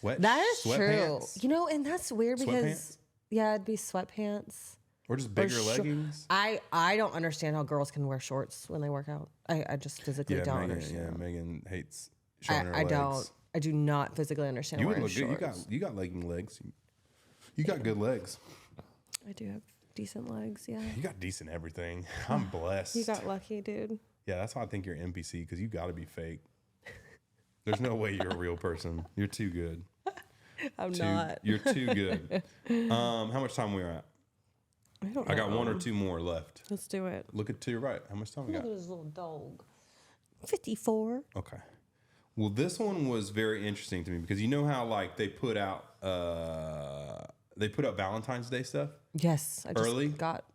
That is true. Sweatpants? You know, and that's weird because, Sweatpants? yeah, it'd be sweatpants. Or just bigger Or leggings? I don't understand how girls can wear shorts when they work out. I just physically don't understand. Megan hates showing her I legs. don't. I do not physically understand You would wearing look good. shorts. You got legging legs. You got good legs. I do have decent legs, yeah. You got decent everything. I'm blessed. You got lucky, dude. Yeah, that's why I think you're an NPC because you got to be fake. There's no way you're a real person. You're too good. I'm not. You're too good. How much time we are at? I don't know. I got one or two more left. Let's do it. Look to your right. How much time we Look got? at this little dog. 54. Okay. Well, this one was very interesting to me because you know how like they put out Valentine's Day stuff. Yes, I just Early? got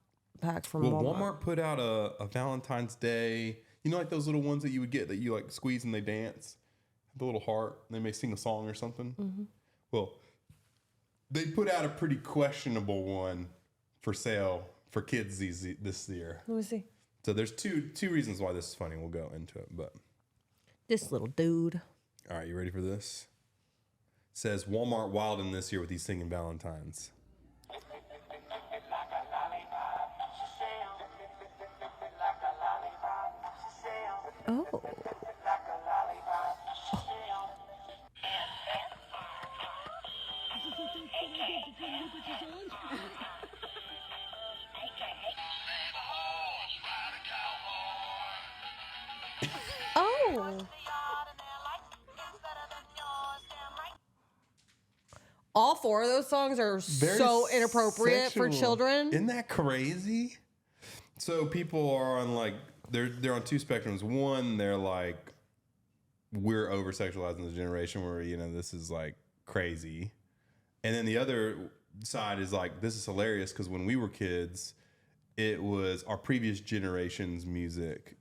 back from Well, Walmart. Walmart put out a Valentine's Day. You know, like those little ones that you would get that you like squeeze and they dance, the little heart. And they may sing a song or something. Mm-hmm. Well, they put out a pretty questionable one for sale for kids this year. Let me see. So there's two reasons why this is funny. We'll go into it, but This little dude. all right, you ready for this? It says Walmart wilding this year with these singing Valentines. Oh. Oh. All 4 of those songs are so inappropriate for children. Isn't that crazy? So people are on like they're on 2 spectrums. One, they're like, we're over sexualizing the generation where this is like crazy, and then the other side is like, this is hilarious because when we were kids, it was our previous generation's music.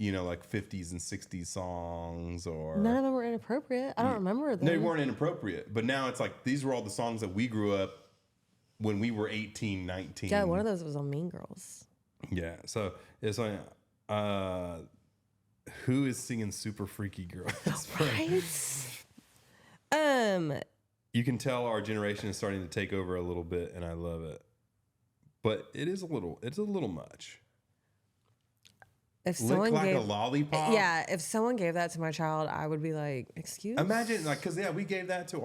Like 50s and 60s songs, or none of them were inappropriate. I don't remember them. They weren't inappropriate, but now it's like these were all the songs that we grew up when we were 18, 19. Yeah, one of those was on Mean Girls. Yeah, so it's like, who is singing "Super Freaky Girl"? Right. You can tell our generation is starting to take over a little bit, and I love it. But it's a little much. If someone Lick like gave a lollipop. Yeah, if someone gave that to my child, I would be like, "Excuse?" Imagine, like, because we gave that to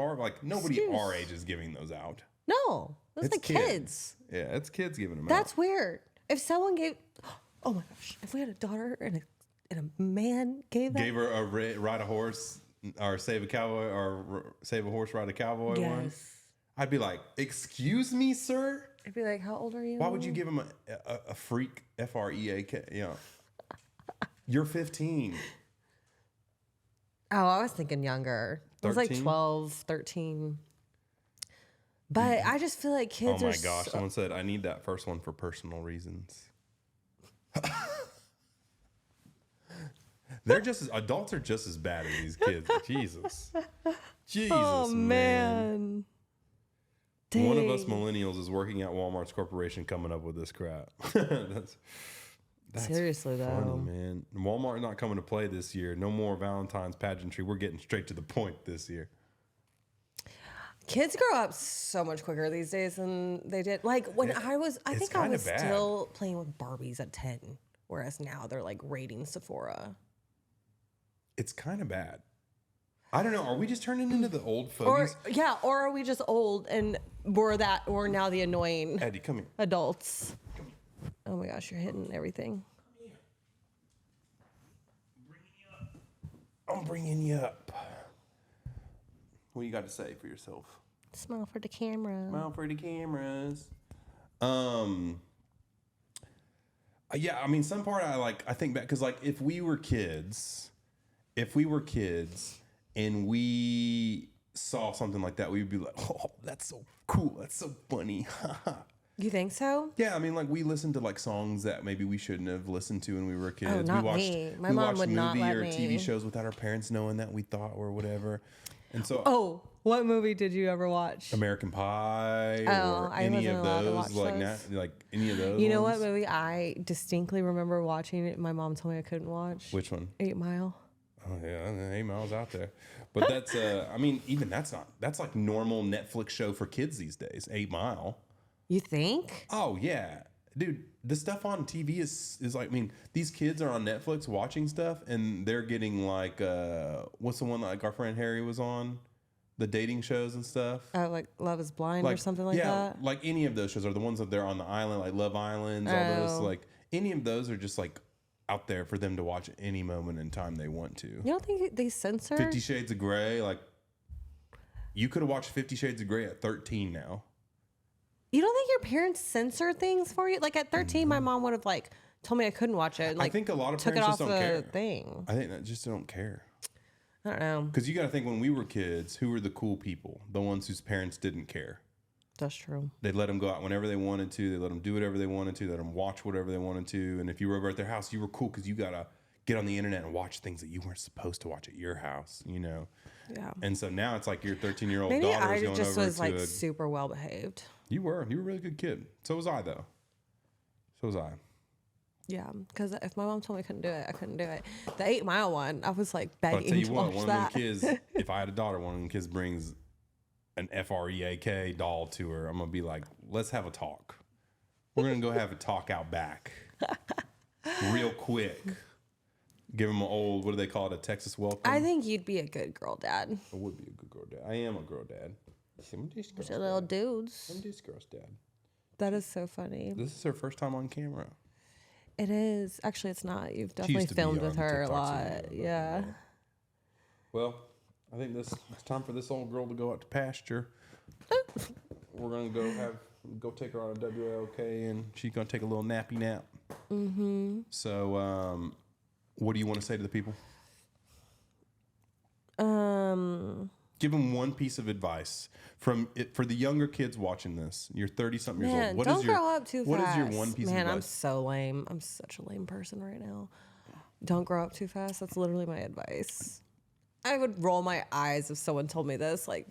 nobody our age is giving those out. No, those are the kids. Yeah, it's kids giving them out. That's weird. If someone gave, oh my gosh, if we had a daughter and a man gave her a ride a horse or save a cowboy or save a horse, ride a cowboy one, I'd be like, "Excuse me, sir." I'd be like, "How old are you?" Why would you give him a freak, Freak? You're 15. Oh, I was thinking younger. It was like 12, 13. But I just feel like kids are... Oh my gosh, someone said, I need that first one for personal reasons. Adults are just as bad as these kids. Jesus, oh, man. Dang. One of us millennials is working at Walmart's corporation coming up with this crap. That's seriously funny, though, man. Walmart not coming to play this year. No more Valentine's pageantry. We're getting straight to the point this year. Kids grow up so much quicker these days than they did. Like when I was still playing with Barbies at 10, whereas now they're like raiding Sephora. It's kind of bad. I don't know. Are we just turning into the old fogies? Or are we just old and we're now the annoying Eddie, come here. Adults? Oh my gosh, you're hitting everything. I'm bringing you up. What you got to say for yourself? Smile for the camera. Smile for the cameras. Yeah, I mean, some part I think back because like if we were kids and we saw something like that, we would be like, "Oh, that's so cool. That's so funny." You think so? Yeah, I mean, like we listened to like songs that maybe we shouldn't have listened to when we were kids. Oh, not me. My mom would not let me. TV shows without our parents knowing that we thought or whatever. And so, what movie did you ever watch? American Pie or I any wasn't of allowed to those, watch like any of those. You know what movie I distinctly remember watching? My mom told me I couldn't watch. Which one? 8 Mile. Oh yeah, 8 Mile's out there. But that's I mean, even that's like normal Netflix show for kids these days. 8 Mile. You think? Oh yeah, dude. The stuff on TV is like, I mean, these kids are on Netflix watching stuff, and they're getting like, what's the one that like our friend Harry was on, the dating shows and stuff. Oh, like Love Is Blind or something like that. Yeah, like any of those shows are the ones that they're on the island, like Love Islands, all those. Like any of those are just like out there for them to watch at any moment in time they want to. You don't think they censor? 50 Shades of Grey, like you could have watched 50 Shades of Grey at 13 now. You don't think your parents censor things for you? Like at 13, my mom would have like told me I couldn't watch it. And, like, I think a lot of took it parents off just don't the care. thing. I think that just don't care. I don't know. Because you got to think when we were kids, who were the cool people? The ones whose parents didn't care. That's true. They'd let them go out whenever they wanted to. They let them do whatever they wanted to. They let them watch whatever they wanted to. And if you were over at their house, you were cool because you got to get on the internet and watch things that you weren't supposed to watch at your house, you know? Yeah. And so now it's like your 13-year-old Maybe daughter is I going just over was to like super well behaved. You were a really good kid. So was I, though. So was I. Yeah, because if my mom told me I couldn't do it, I couldn't do it. The 8 Mile one, I was like But I'll begging tell you to what, watch one that. of them kids, if I had a daughter, one of them kids brings an Freak doll to her, I'm going to be like, let's have a talk. We're going to go have a talk out back. Real quick. Give them an old, what do they call it, a Texas welcome? I think you'd be a good girl dad. I would be a good girl dad. I am a girl dad. I'm this girl's With little dad. dudes. I'm this girl's dad. That is so funny. This is her first time on camera. It is. Actually, it's not. You've She definitely used to be filmed on with her a TikToks lot. and whatever, Yeah. Well, I think it's time for this old girl to go out to pasture. We're gonna go take her on a WLK, and she's gonna take a little nappy nap. So, what do you want to say to the people? Give them one piece of advice for the younger kids watching this. You're 30-something years old. Don't grow up too fast. What is your one piece of advice? Man, I'm so lame. I'm such a lame person right now. Don't grow up too fast. That's literally my advice. I would roll my eyes if someone told me this like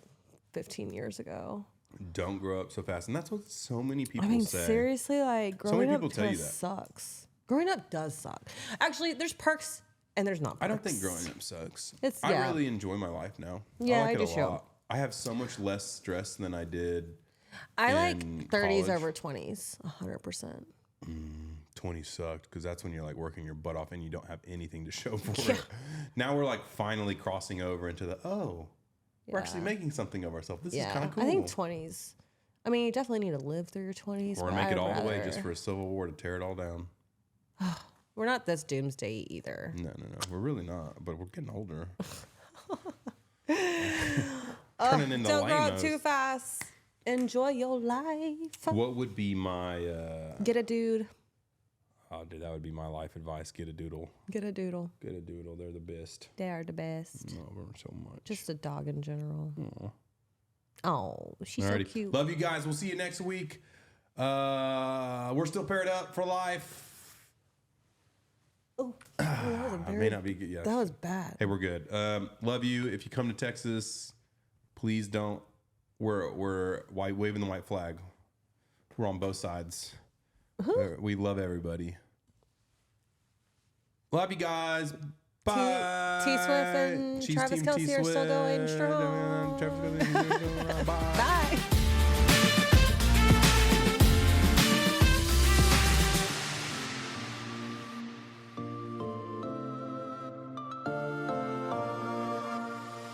15 years ago. Don't grow up so fast. And that's what so many people say. Seriously, like growing up tell you that. sucks. Growing up does suck. Actually, there's perks and there's not perks. I don't think growing up sucks. I really enjoy my life now. Yeah, I like it do a lot. I have so much less stress than I did. I like 30s college. over 20s, 100%. 20 sucked because that's when you're like working your butt off and you don't have anything to show for it. Now we're like finally crossing over into we're actually making something of ourselves. This is kind of cool. I think 20s. I mean, you definitely need to live through your 20s. We're going to make it all the way just for a civil war to tear it all down. We're not this doomsday either. No. We're really not, but we're getting older. Turning into Don't grow up lamos. too fast. Enjoy your life. What would be my... Get a dude. Oh, dude, that would be my life advice. Get a doodle. Get a doodle. Get a doodle. They're the best. They are the best. Love them so much. Just a dog in general. Aww. Oh, she's Alrighty. so cute. Love you guys. We'll see you next week. We're still paired up for life. Oh, that was I may not be good. Yes. That was bad. Hey, we're good. Love you. If you come to Texas, please don't. We're waving the white flag. We're on both sides. We love everybody. Love you guys. Bye. T Swift and Travis Kelce are still going strong. Bye. Bye.